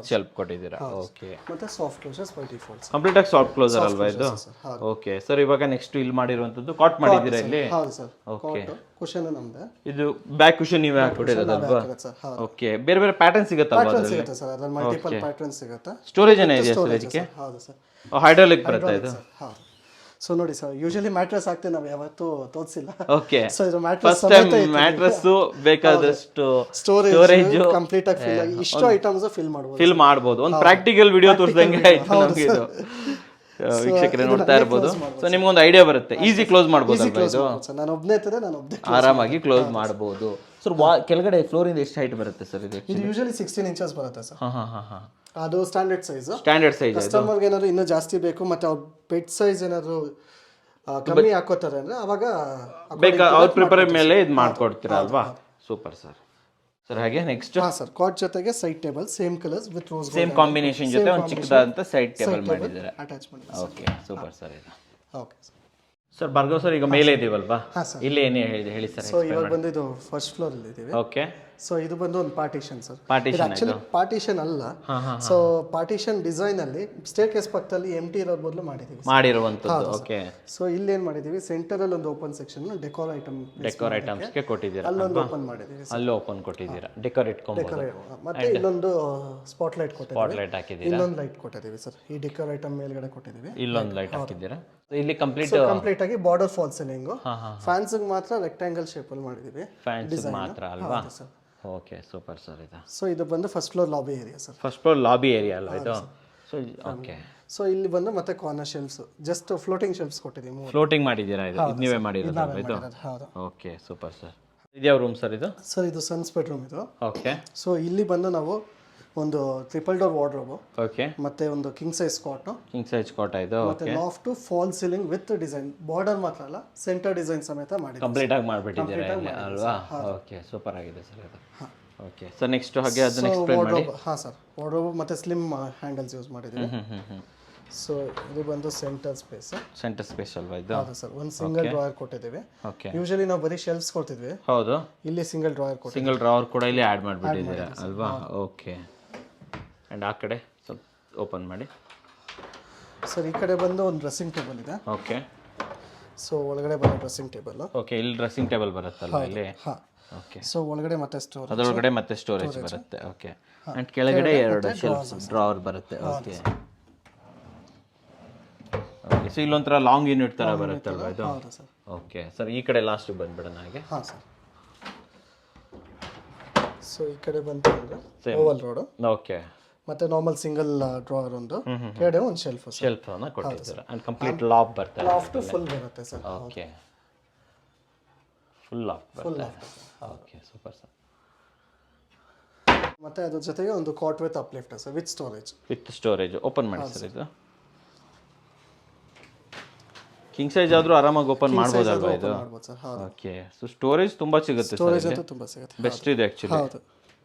ಶೆಲ್ಫ್. ಕೊಟ್ಟಿದ್ದೀರಾ. ಓಕೆ, ಮತ್ತೆ soft closers by default. Complete ಆಗಿ ಸಾಫ್ಟ್ ಕ್ಲೋಸರ್ ಅಲ್ವಾ ಇದು? ಓಕೆ ಸರ್, ಇವಾಗ ನೆಕ್ಸ್ಟ್ ಇಲ್ಲಿ ಮಾಡಿರುವಂತದ್ದು ಕಾಟ್ ಮಾಡಿದ್ದೀರಾ ಇಲ್ಲಿ? ಹೌದು ಸರ್. ಓಕೆ, ಕುಶನ್ ನಮ್ದೆ. ಇದು ಬ್ಯಾಕ್ ಕುಶನ್ ನೀವೇ ಹಾಕಿಬಿಟ್ಟಿರೋದಲ್ವಾ? ಓಕೆ, ಬೇರೆ ಬೇರೆ ಪ್ಯಾಟರ್ನ್ ಸಿಗುತ್ತಲ್ವಾ ಅದರಲ್ಲಿ? ಸಿಗುತ್ತೆ ಸರ್, ಅದರಲ್ಲಿ ಮಲ್ಟಿಪಲ್ ಪ್ಯಾಟರ್ನ್ಸ್ ಸಿಗುತ್ತೆ. ಸ್ಟೋರೇಜ್ ಏನೇ ಇದೆಯಾ ಸರ್ ಇದಕ್ಕೆ? ಹೌದು ಸರ್. ಹೈಡ್ರಾಲಿಕ್ ಬರುತ್ತೆ ಇದು. ಹೌದು. ಸೊ ನೋಡಿ ಸರ್, ಯೂಶಲಿ ಮ್ಯಾಟ್ರೆಸ್ ಹಾಕ್ತೇವೆ, ನಾವು ಯಾವತ್ತೂ ತೋರಿಸಿಲ್ಲ. ಓಕೆ, ಸೊ ಇದು ಮ್ಯಾಟ್ರೆಸ್ ಫಸ್ಟ್ ಟೈಮ್ ಮ್ಯಾಟ್ರೆಸ್ ಬೇಕಾದಷ್ಟು ಸ್ಟೋರೇಜ್ ಕಂಪ್ಲೀಟ್ ಆಗಿ ಫಿಲ್ ಆಗಿ ಇಷ್ಟು ಐಟಮ್ಸ್ ಫಿಲ್ ಮಾಡಬಹುದು. ಒಂದು ಪ್ರಾಕ್ಟಿಕಲ್ ವಿಡಿಯೋ ತೋರಿಸಿದಂಗೆ ಆಯ್ತು ನಮಗೆ ಇದು. ವೀಕ್ಷಕರೇ ನೋಡ್ತಾ ಇರಬಹುದು. ಸೊ ನಿಮ್ಗೊಂದು ಐಡಿಯಾ ಬರುತ್ತೆ. ಈಸಿ ಕ್ಲೋಸ್ ಮಾಡಬಹುದು ಅಲ್ವಾ ಇದು? ನಾನು ಒಬ್ಬನೇ ಆರಾಮಾಗಿ ಕ್ಲೋಸ್ ಮಾಡಬಹುದು. ಸರ್ ಕೆಳಗಡೆ ಫ್ಲೋರ್ ಇಂದ ಎಷ್ಟು ಹೈಟ್ ಬರುತ್ತೆ ಸರ್ ಇದು? ಇದು ಯೂಶಲಿ 16 ಇಂಚಸ್ ಬರುತ್ತೆ ಸರ್. ಹಾ. ಅದು ಸ್ಟ್ಯಾಂಡರ್ಡ್ ಸೈಜ್. ಕಸ್ಟಮರ್ಗೆ ಏನಾದ್ರು ಇನ್ನೂ ಜಾಸ್ತಿ ಬೇಕು, ಮತ್ತೆ ಅವ್ರ ಬೆಡ್ ಸೈಜ್ ಏನಾದ್ರು ಕಮ್ಮಿ ಹಾಕೋತಾರೆ ಅಂದ್ರೆ ಅವಾಗ ಅವ್ರ ಪ್ರಿಪೇರ್ ಮೇಲೆ ಇದು ಮಾಡ್ಕೊಡ್ತೀರಾ ಅಲ್ವಾ? Super sir. ಸರ್ ಹಾಗೆ ನೆಕ್ಸ್ಟ್ ಸರ್ ಕಾಟ್ ಜೊತೆಗೆ side table same colours with rose same combination ಜೊತೆ ಒಂದು ಚಿಕ್ಕದಾದಂತ ಸೈಡ್ ಟೇಬಲ್ ಮಾಡಿದ್ದೀರಾ. ಅಟ್ಯಾಚ್ ಮಾಡಿದ್ದೀರಾ. Okay, super sir. ಇದು ಓಕೆ ಸರ್ ಭಾರ್ಗವ್ ಸರ್, ಈಗ ಮೇಲೆ ಇದೀವಲ್ವಾ? ಇಲ್ಲಿ ಏನೇ ಹೇಳಿ ಸರ್. ಸೊ ಇವಾಗ ಬಂದು ಇದು ಫಸ್ಟ್ ಫ್ಲೋರ್ ಅಲ್ಲಿ ಇದೀವಿ. ಓಕೆ, ಸೊ ಇದು ಬಂದು ಒಂದು ಪಾರ್ಟಿಷನ್ ಸರ್. ಪಾರ್ಟಿಷನ್ ಪಾರ್ಟಿಷನ್ ಅಲ್ಲ. ಸೊ ಪಾರ್ಟಿಷನ್ ಡಿಸೈನ್ ಅಲ್ಲಿ ಸ್ಟೇರ್ ಕೇಸ್ ಪಕ್ಕದಲ್ಲಿ ಎಂಟಿ ಇರೋ ಬದಲು ಮಾಡಿರುವಂತದ್ದು. ಓಕೆ, ಸೊ ಇಲ್ಲಿ ಏನ್ ಮಾಡಿದೀವಿ, ಸೆಂಟರ್ ಅಲ್ಲಿ ಒಂದು ಓಪನ್ ಸೆಕ್ಷನ್ ಡೆಕೋರ್ ಐಟಮ್ಸ್ ಗೆ ಕೊಟ್ಟಿದ್ದೀರಾ. ಅಲ್ಲೊಂದು ಓಪನ್ ಮಾಡಿದೀವಿ. ಅಲ್ಲಿ ಓಪನ್ ಕೊಟ್ಟಿದ್ದೀರಾ, ಡೆಕೋರ್ ಇಟ್ಕೊಂಬೋದು. ಮತ್ತೆ ಇಲ್ಲೊಂದು ಸ್ಪಾಟ್ ಲೈಟ್ ಕೊಟ್ಟಿದ್ದೀವಿ. ಸ್ಪಾಟ್ ಲೈಟ್ ಹಾಕಿದ್ದೀರಾ. ಇಲ್ಲೊಂದು ಲೈಟ್ ಕೊಟ್ಟಿದ್ದೀವಿ ಸರ್. ಈ ಡೆಕೋರ್ ಐಟಮ್ ಮೇಲ್ಗಡೆ ಕೊಟ್ಟಿದ್ದೀವಿ. ಇಲ್ಲೊಂದು ಲೈಟ್ ಹಾಕಿದ್ದೀರಾ. ಇಲ್ಲಿ ಕಂಪ್ಲೀಟ್ ಆಗಿ ಬಾರ್ಡರ್ ಫಾಲ್ ಸೀಲಿಂಗ್. ಫ್ಯಾನ್ಸ್ ಮಾತ್ರ ರೆಕ್ಟಾಂಗಲ್ ಶೇಪ್ ಅಲ್ಲಿ ಮಾಡಿದೀವಿ. ಫ್ಯಾನ್ಸ್ ಮಾತ್ರ ಅಲ್ವಾ? Okay, super sir. ಇದು ಸೊ ಇದು ಬಂದು first floor lobby area sir. First floor lobby area ಅಲ್ವಾ ಇದು? ಸೊ ಓಕೆ, ಸೊ ಇಲ್ಲಿ ಬಂದು ಮತ್ತೆ corner shelves, just floating shelves ಕೊಟ್ಟಿದ್ದೀವಿ. ಫ್ಲೋಟಿಂಗ್ ಮಾಡಿದ್ದೀರಾ ಇದು? ನೀವೇ ಮಾಡಿರೋದು ಇದು? Okay, super sir. ಇದ್ಯಾವ ರೂಮ್ ಸರ್ ಇದು? ಸರ್ ಇದು ಸನ್ಸ್ ಬೆಡ್ರೂಮ್ ಇದು. ಓಕೆ, ಸೊ ಇಲ್ಲಿ ಬಂದು ನಾವು ಒಂದು ಟ್ರಿಪಲ್ ಡೋರ್ ವಾರ್ಡ್ರೋಬ್, ಓಕೆ, ಮತ್ತೆ ಒಂದು ಕಿಂಗ್ ಸೈಜ್ ಕಾಟ್ ಇದು. ಮತ್ತೆ loft fall ceiling with design, border ಮಾತ್ರ ಅಲ್ಲ ಸೆಂಟರ್ ಡಿಸೈನ್ ಸಮೇತ ಮಾಡಿ ಕಂಪ್ಲೀಟ್ ಆಗಿ ಮಾಡಿಬಿಟ್ಟಿದ್ದೀರಾ ಇಲ್ಲಿ ಅಲ್ವಾ? ಓಕೆ, ಸೂಪರ್ ಆಗಿದೆ ಸರ್ ಇದು. ಓಕೆ ಸರ್, ನೆಕ್ಸ್ಟ್ ಹಾಗೆ ಅದನ್ನ ಎಕ್ಸ್ಪ್ಲೇನ್ ಮಾಡಿ. ಹಾ ಸರ್, ವಾರ್ಡ್ರೋಬ್ ಮತ್ತೆ ಸ್ಲಿಮ್ ಹ್ಯಾಂಡಲ್ಸ್ ಯೂಸ್ ಮಾಡಿದ್ದೀವಿ. ಸೊ ಇದು ಬಂದು ಸೆಂಟರ್ ಸ್ಪೇಸ್ ಅಲ್ವಾ ಇದು? ಹೌದು ಸರ್. ಒಂದು ಸಿಂಗಲ್ ಡ್ರಾಯರ್ ಕೊಟ್ಟಿದ್ದೀವಿ. ಓಕೆ, ಯೂಶಲಿ ನಾವು ಬರೀ ಶೆಲ್ಫ್ಸ್ ಕೊಡ್ತಿದ್ವಿ. ಹೌದು, ಇಲ್ಲಿ ಸಿಂಗಲ್ ಡ್ರಾವರ್ ಕೂಡ ಇಲ್ಲಿ ಆಡ್ ಮಾಡಿಬಿಟ್ಟಿದ್ದೀರಾ ಅಲ್ವಾ? ಓಕೆ, ಅಂಡ್ ಆ ಕಡೆ ಸ್ವಲ್ಪ ಓಪನ್ ಮಾಡಿ ಸರ್. ಈ ಕಡೆ ಬಂದು ಒಂದು ಡ್ರೆಸ್ಸಿಂಗ್ ಟೇಬಲ್ ಇದೆ. ಓಕೆ, ಸೊ ಒಳಗಡೆ ಬಂದು ಡ್ರೆಸ್ಸಿಂಗ್ ಟೇಬಲ್. ಓಕೆ, ಇಲ್ಲಿ ಡ್ರೆಸ್ಸಿಂಗ್ ಟೇಬಲ್ ಬರುತ್ತಲ್ವಾ ಇಲ್ಲಿ? ಓಕೆ, ಸೊ ಒಳಗಡೆ ಮತ್ತೆ ಸ್ಟೋರೇಜ್, ಅದರೊಳಗಡೆ ಮತ್ತೆ ಸ್ಟೋರೇಜ್ ಬರುತ್ತೆ. ಓಕೆ, ಅಂಡ್ ಕೆಳಗಡೆ 2 ಶೆಲ್ಫ್ಸ್ ಡ್ರಾವರ್ ಬರುತ್ತೆ. Okay, okay. ಸೊ ಇಲ್ಲೊಂಥರ ಲಾಂಗ್ ಯೂನಿಟ್ ತರ ಬರುತ್ತಲ್ವಾ ಇದು? ಹೌದು ಸರ್. ಓಕೆ ಸರ್, ಈ ಕಡೆ ಲಾಸ್ಟ್ ಬಂದ್ಬಿಡೋಣ ಹಾಗೆ. ಹಾಂ ಸರ್. ಸೊ ಈ ಕಡೆ ಬಂತು ಅಂದರೆ ಓವಲ್ ರೋಡ್. ಓಕೆ, ಮತ್ತೆ ನಾರ್ಮಲ್ ಸಿಂಗಲ್ ಡ್ರಾವರ್ ಒಂದು, ಕೆಳಗಡೆ ಒಂದು ಶೆಲ್ಫ್ ಅನ್ನು ಕೊಟ್ಟಿದ್ದೀರಾ. ಅಂಡ್ ಕಂಪ್ಲೀಟ್ ಲಾಫ್ಟ್ ಬರುತ್ತೆ. ಲಾಫ್ಟ್ ಫುಲ್ ಬರುತ್ತೆ ಸರ್. ಓಕೆ, ಫುಲ್ ಲಾಫ್ಟ್ ಬರುತ್ತೆ. Okay, super sir. ಮತ್ತೆ ಅದ್ರ ಜೊತೆಗೆ ಒಂದು cot with uplifter sir, with storage. With storage. Open ಮಾಡಿ ಸರ್ ಇದು. ಕಿಂಗ್ ಸೈಜ್ ಆದ್ರೂ ಆರಾಮಾಗಿ ಓಪನ್ ಮಾಡ್ಬೋದಲ್ವಾ ಇದು? ಮಾಡ್ಬೋದು ಸರ್. ಹೌದು. ಓಕೆ. ಸೊ ಸ್ಟೋರೇಜ್ ತುಂಬಾ ಸಿಗುತ್ತೆ ಸ್ಟೋರೇಜ್ ಸರ್. ಅಂತೂ ತುಂಬಾ ಸಿಗುತ್ತೆ. ಬೆಸ್ಟ್ ಇದೆ ಆಕ್ಚುಲಿ. ಹೌದು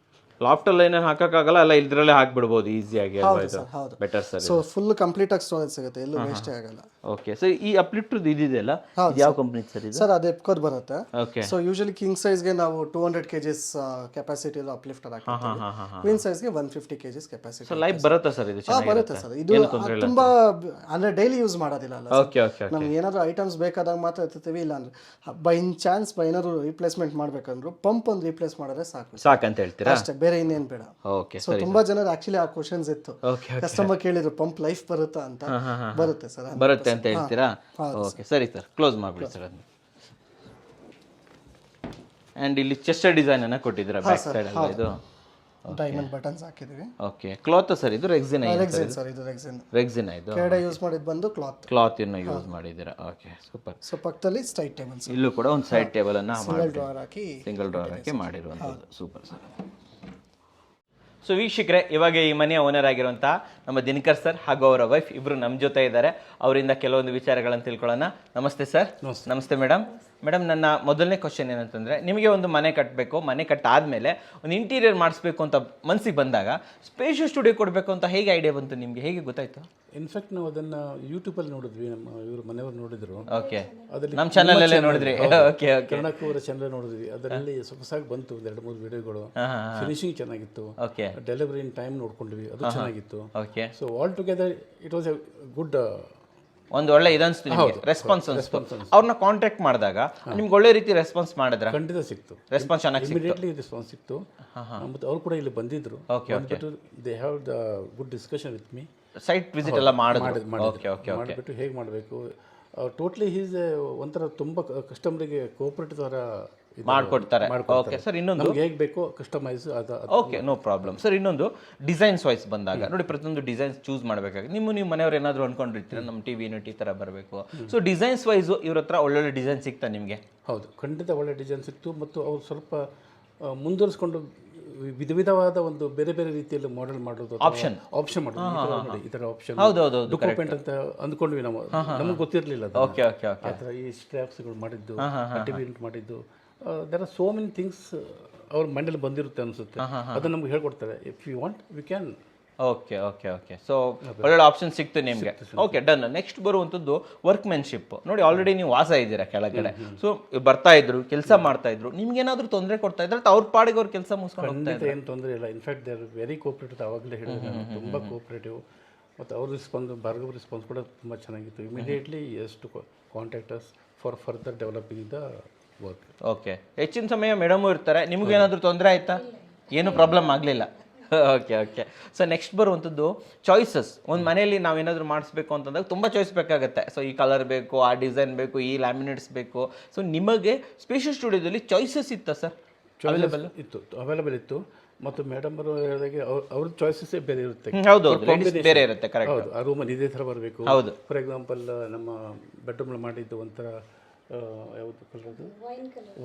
ಲಾಫ್ಟಲ್ಲಿ ಏನೇನು ಹಾಕಕ್ಕಾಗಲ್ಲ, ಅಲ್ಲ ಇದ್ರಲ್ಲೇ ಹಾಕ್ಬಿಡ್ಬೋದು ಈಸಿಯಾಗಿ ಅಲ್ವಾ ಇದು? ಹೌದು. Better sir. So full complete ಆಗಿ ಸ್ಟೋರೇಜ್ ಸಿಗುತ್ತೆ, ಎಲ್ಲೂ ವೇಸ್ಟ್ ಆಗಲ್ಲ. ಓಕೆ. ಸೊ ಈ ಅಪ್ಲಿಫ್ಟರ್ ಇದೆಯಲ್ಲ, ಯಾವ ಕಂಪನಿ ಸರ್ ಇದು? ಸರ್ ಅದು ಎಪ್ಕೋರ್ ಬರುತ್ತೆ. ಓಕೆ. ಸೊ ಯೂಶಲಿ ಕಿಂಗ್ ಸೈಜ್ಗೆ ನಾವು 200 kgs ಕೆಪಾಸಿಟಿ ಇರೋ ಅಪ್ಲಿಫ್ಟರ್ ಹಾಕ್ತೀವಿ. ಕ್ವೀನ್ ಸೈಜ್ಗೆ 150 kgs ಕೆಪಾಸಿಟಿ. ಸೊ ಲೈಫ್ ಬರುತ್ತಾ ಸರ್ ಇದು? ಬರುತ್ತೆ ಸರ್. ಇದು ತುಂಬಾ ಅಂದ್ರೆ ಡೈಲಿ ಯೂಸ್ ಮಾಡೋದಿಲ್ಲ ಅಲ್ಲ. Okay okay. ನಮ್ಗೆ ಏನಾದ್ರು ಐಟಮ್ಸ್ ಬೇಕಾದಾಗ ಮಾತ್ರ ಎತ್ತೀವಿ, ಇಲ್ಲ ಅಂದ್ರೆ ಬೈ ಚಾನ್ಸ್ ಏನಾದ್ರು ರೀಪ್ಲೇಸ್ಮೆಂಟ್ ಮಾಡ್ಬೇಕಂದ್ರು ಪಂಪ್ ಒಂದು ರೀಪ್ಲೇಸ್ ಮಾಡಿದ್ರೆ ಸಾಕಂತ ಹೇಳ್ತೀರಾ? ಅಷ್ಟೇ, ಬೇರೆ ಇನ್ನೇನು ಬೇಡ. ಓಕೆ. ಸೊ ತುಂಬಾ ಜನರು ಆಕ್ಚುಲಿ ಆ ಕ್ವಶನ್ಸ್ ಇತ್ತು, ಕಸ್ಟಮರ್ ಕೇಳಿದ್ರು ಪಂಪ್ ಲೈಫ್ ಬರುತ್ತಾ ಅಂತ. ಬರುತ್ತೆ ಸರ್, ಬರುತ್ತೆ ಅಂತ ಹೇಳ್ತೀರಾ? ಓಕೆ ಸರಿ ಸರ್, ಕ್ಲೋಸ್ ಮಾಡ್ಬಿಡಿ ಸರ್ ಅದನ್ನ. ಅಂಡ್ ಇಲ್ಲಿ ಚೆಸ್ಟರ್ ಡಿಸೈನ್ ಅನ್ನ ಕೊಟ್ಟಿದ್ದೀರಾ ಬ್ಯಾಕ್ ಸೈಡ್ ಅಲ್ಲಿ ಇದು? ಡೈಮಂಡ್ ಬಟನ್ಸ್ ಹಾಕಿದೀವಿ. ಓಕೆ. ಕ್ಲಾತ್ ಸರ್ ಇದು? ರೆಕ್ಸಿನ್ ಸರ್ ಇದು ರೆಕ್ಸಿನ್. ರೆಕ್ಸಿನ್ ಇದು ಕೆಳಗಡೆ ಯೂಸ್ ಮಾಡಿದ್ ಬಂದು ಕ್ಲಾತ್ ಅನ್ನು ಯೂಸ್ ಮಾಡಿದ್ದೀರಾ. Okay super. ಸೊ ಪಕ್ಕದಲ್ಲಿ ಸೈಡ್ ಟೇಬಲ್ಸ್, ಇಲ್ಲೂ ಕೂಡ ಒಂದು ಸೈಡ್ ಟೇಬಲ್ ಅನ್ನ ಸಿಂಗಲ್ ಡ್ರಾವರ್ ಹಾಕಿ ಮಾಡಿರುವಂಥದ್ದು. Super sir. ಸೊ ವೀಕ್ಷಕರೇ, ಇವಾಗ ಈ ಮನೆಯ ಓನರ್ ಆಗಿರುವಂಥ ನಮ್ಮ ದಿನಕರ್ ಸರ್ ಹಾಗೂ ಅವರ ವೈಫ್ ಇಬ್ಬರು ನಮ್ಮ ಜೊತೆ ಇದ್ದಾರೆ. ಅವರಿಂದ ಕೆಲವೊಂದು ವಿಚಾರಗಳನ್ನು ತಿಳ್ಕೊಳ್ಳೋಣ. ನಮಸ್ತೆ ಸರ್. ನಮಸ್ತೆ ಮೇಡಮ್. ಮೇಡಮ್, ನನ್ನ ಮೊದಲನೇ ಕ್ವಶನ್ ಏನಂತಂದರೆ, ನಿಮಗೆ ಒಂದು ಮನೆ ಕಟ್ಟಬೇಕು, ಮನೆ ಕಟ್ಟಾದಮೇಲೆ ಒಂದು ಇಂಟೀರಿಯರ್ ಮಾಡಿಸ್ಬೇಕು ಅಂತ ಮನಸ್ಸಿಗೆ ಬಂದಾಗ ಸ್ಪೇಷಿಯಸ್ ಸ್ಟುಡಿಯೋ ಕೊಡಬೇಕು ಅಂತ ಹೇಗೆ ಐಡಿಯಾ ಬಂತು ನಿಮಗೆ? ಹೇಗೆ ಗೊತ್ತಾಯ್ತು? ಇನ್ಫ್ಯಾಕ್ಟ್ ನಾವು ಅದನ್ನು ಯೂಟ್ಯೂಬಲ್ಲಿ ನೋಡಿದ್ವಿ, ನಮ್ಮ ಇವರು ಮನೆಯವರು ನೋಡಿದ್ರು. ಓಕೆ. ನಮ್ಮ ಚಾನಲಲ್ಲೇ ನೋಡಿದ್ರಿ? Okay okay. ಕರ್ನಾಟಕ ಚಾನಲ್ ನೋಡಿದ್ವಿ. ಅದರಲ್ಲಿ ಸೊಗಸಾಗಿ ಬಂತು ಒಂದು 2-3 ವಿಡಿಯೋಗಳು. ಫಿನಿಶಿಂಗ್ ಚೆನ್ನಾಗಿತ್ತು. ಓಕೆ. ಡೆಲಿವರಿ ಇನ್ ಟೈಮ್ ನೋಡ್ಕೊಂಡ್ವಿ, ಅದು ಚೆನ್ನಾಗಿತ್ತು. Okay. So all together it was A good, ಒಂದು ಒಳ್ಳೆ ಇದನ್ಸ್ತು ನಿಮಗೆ, ರೆಸ್ಪಾನ್ಸ್ ಅನಿಸ್ತು. ಅವ್ರನ್ನ ಕಾಂಟ್ಯಾಕ್ಟ್ ಮಾಡಿದಾಗ ನಿಮ್ಗೆ ಒಳ್ಳೆ ರೀತಿ ರೆಸ್ಪಾನ್ಸ್ ಮಾಡಿದ್ರ? ಖಂಡಿತ ಸಿಕ್ತು. ರೆಸ್ಪಾನ್ಸ್ ಚೆನ್ನಾಗಿ ಸಿಕ್ತು. ಇಮಿಡಿಯೇಟ್ಲಿ ರೆಸ್ಪಾನ್ಸ್ ಸಿಕ್ತು. ಮತ್ತು ಅವ್ರು ಕೂಡ ಇಲ್ಲಿ ಬಂದಿದ್ರು. They have the good discussion with me. Site visit ಎಲ್ಲ ಮಾಡಿಬಿಟ್ಟು ಹೇಗೆ ಮಾಡಬೇಕು, ಟೋಟ್ಲಿ ಹೀಸ್ ಒಂಥರ ತುಂಬ ಕಸ್ಟಮರಿಗೆ ಕೋಆಪರೇಟಿವ್ ಥರ ಮಾಡ್ಕೊಡ್ತಾರೆ. Okay sir. ಇನ್ನೊಂದು ಹೇಗೆ ಬೇಕೋ customise okay, no problem sir. ಇನ್ನೊಂದು ಡಿಸೈನ್ಸ್ ವೈಸ್ ಬಂದಾಗ ನೋಡಿ, ಪ್ರತಿಯೊಂದು ಡಿಸೈನ್ಸ್ ಚೂಸ್ ಮಾಡಬೇಕಾಗಿ ನೀವು ಮನೆಯವ್ರು ಏನಾದರೂ ಅನ್ಕೊಂಡಿರ್ತೀರ ನಮ್ಮ ಟಿವಿ ಯೂನಿಟ್ ಈ ಥರ ಬರಬೇಕು. ಸೊ ಡಿಸೈನ್ಸ್ ವೈಸ್ ಇವ್ರ ಹತ್ರ ಒಳ್ಳೊಳ್ಳೆ ಡಿಸೈನ್ ಸಿಗ್ತಾ ನಿಮಗೆ? ಹೌದು, ಖಂಡಿತ ಒಳ್ಳೆ ಡಿಸೈನ್ ಸಿಕ್ತು. ಮತ್ತು ಅವ್ರು ಸ್ವಲ್ಪ ಮುಂದುವರಿಸ್ಕೊಂಡು ವಿಧವಾದ ಒಂದು ಬೇರೆ ಬೇರೆ ರೀತಿಯಲ್ಲಿ ಮಾಡೆಲ್ ಮಾಡೋದು, ಆಪ್ಷನ್ ಮಾಡೋದು. ಈ ಥರ ಆಪ್ಷನ್ ಡುಕೋಪೆಂಟ್ ಅಂತ ಅಂದ್ಕೊಂಡ್ವಿ ನಾವು, ನಮಗೆ ಗೊತ್ತಿರಲಿಲ್ಲ ಆ ಥರ. ಈ ಸ್ಟ್ರಾಪ್ಸ್ಗಳು ಮಾಡಿದ್ದು, ಟಿವಿ ಯೂನಿಟ್ ಮಾಡಿದ್ದು, there are so many things ಅವ್ರ ಮನೇಲಿ ಬಂದಿರುತ್ತೆ ಅನಿಸುತ್ತೆ. ಅದನ್ನು ನಮ್ಗೆ ಹೇಳ್ಕೊಡ್ತಾರೆ. If you want we can. Okay okay okay. So ಒಳ್ಳೊಳ್ಳೆ ಆಪ್ಷನ್ ಸಿಕ್ತು ನಿಮಗೆ. Okay, done. ನೆಕ್ಸ್ಟ್ ಬರುವಂಥದ್ದು ವರ್ಕ್ಮೆನ್ಶಿಪ್. ನೋಡಿ, ಆಲ್ರೆಡಿ ನೀವು ವಾಸ ಇದ್ದೀರಾ ಕೆಳಗಡೆ. ಸೊ ಬರ್ತಾ ಇದ್ರು, ಕೆಲಸ ಮಾಡ್ತಾ ಇದ್ರು, ನಿಮ್ಗೆ ಏನಾದರೂ ತೊಂದರೆ ಕೊಡ್ತಾ ಇದ್ರೆ ಅವ್ರ ಪಾಡಿಗೆ ಅವ್ರ ಕೆಲಸ ಮುಗಿಸ್ಕೊಂಡು ಏನು ತೊಂದರೆ ಇಲ್ಲ. In fact they are very cooperative. ಆವಾಗಲೇ ಹೇಳಿದ್ರೆ ತುಂಬ ಕೋಆಪರೇಟಿವ್. ಮತ್ತು ಅವ್ರ ರೆಸ್ಪಾನ್ಸ್, ಭಾರ್ಗವ್ ರೆಸ್ಪಾನ್ಸ್ ಕೂಡ ತುಂಬ ಚೆನ್ನಾಗಿತ್ತು. Immediately yes to contact us for further developing the work. Okay. ಹೆಚ್ಚಿನ ಸಮಯ ಮೇಡಮು ಇರ್ತಾರೆ. ನಿಮಗೇನಾದರೂ ತೊಂದರೆ ಆಯ್ತಾ? ಏನು ಪ್ರಾಬ್ಲಮ್ ಆಗಲಿಲ್ಲ? Okay okay. ಸೊ ನೆಕ್ಸ್ಟ್ ಬರುವಂಥದ್ದು ಚಾಯ್ಸಸ್. ಒಂದು ಮನೆಯಲ್ಲಿ ನಾವೇನಾದರೂ ಮಾಡಿಸ್ಬೇಕು ಅಂತಂದಾಗ ತುಂಬ ಚಾಯ್ಸ್ ಬೇಕಾಗುತ್ತೆ. ಸೊ ಈ ಕಲರ್ ಬೇಕು, ಆ ಡಿಸೈನ್ ಬೇಕು, ಈ ಲ್ಯಾಮಿನೇಟ್ಸ್ ಬೇಕು. ಸೊ ನಿಮಗೆ ಸ್ಪೇಷಿಯಸ್ ಸ್ಟುಡಿಯೋದಲ್ಲಿ ಚಾಯ್ಸಸ್ ಇತ್ತಾ ಸರ್? ಅವೈಲೇಬಲ್ ಇತ್ತು. ಮತ್ತು ಮೇಡಮ್ ಅವರು ಹೇಳಿದಾಗೆ ಅವ್ರ ಚಾಯ್ಸಸ್ಸೇ ಬೇರೆ ಇರುತ್ತೆ. ಹೌದು, ಬೇರೆ ಇರುತ್ತೆ. ಕರೆಕ್ಟ್. ಹೌದು, ಆ ರೂಮಲ್ಲಿ ಇದೇ ಥರ ಬರಬೇಕು. ಹೌದು. ಫಾರ್ ಎಕ್ಸಾಂಪಲ್ ನಮ್ಮ ಬೆಡ್ರೂಮ್ ಮಾಡಿದ್ದು ಒಂಥರ ಯಾವುದು ಕಲರ್, ಅದು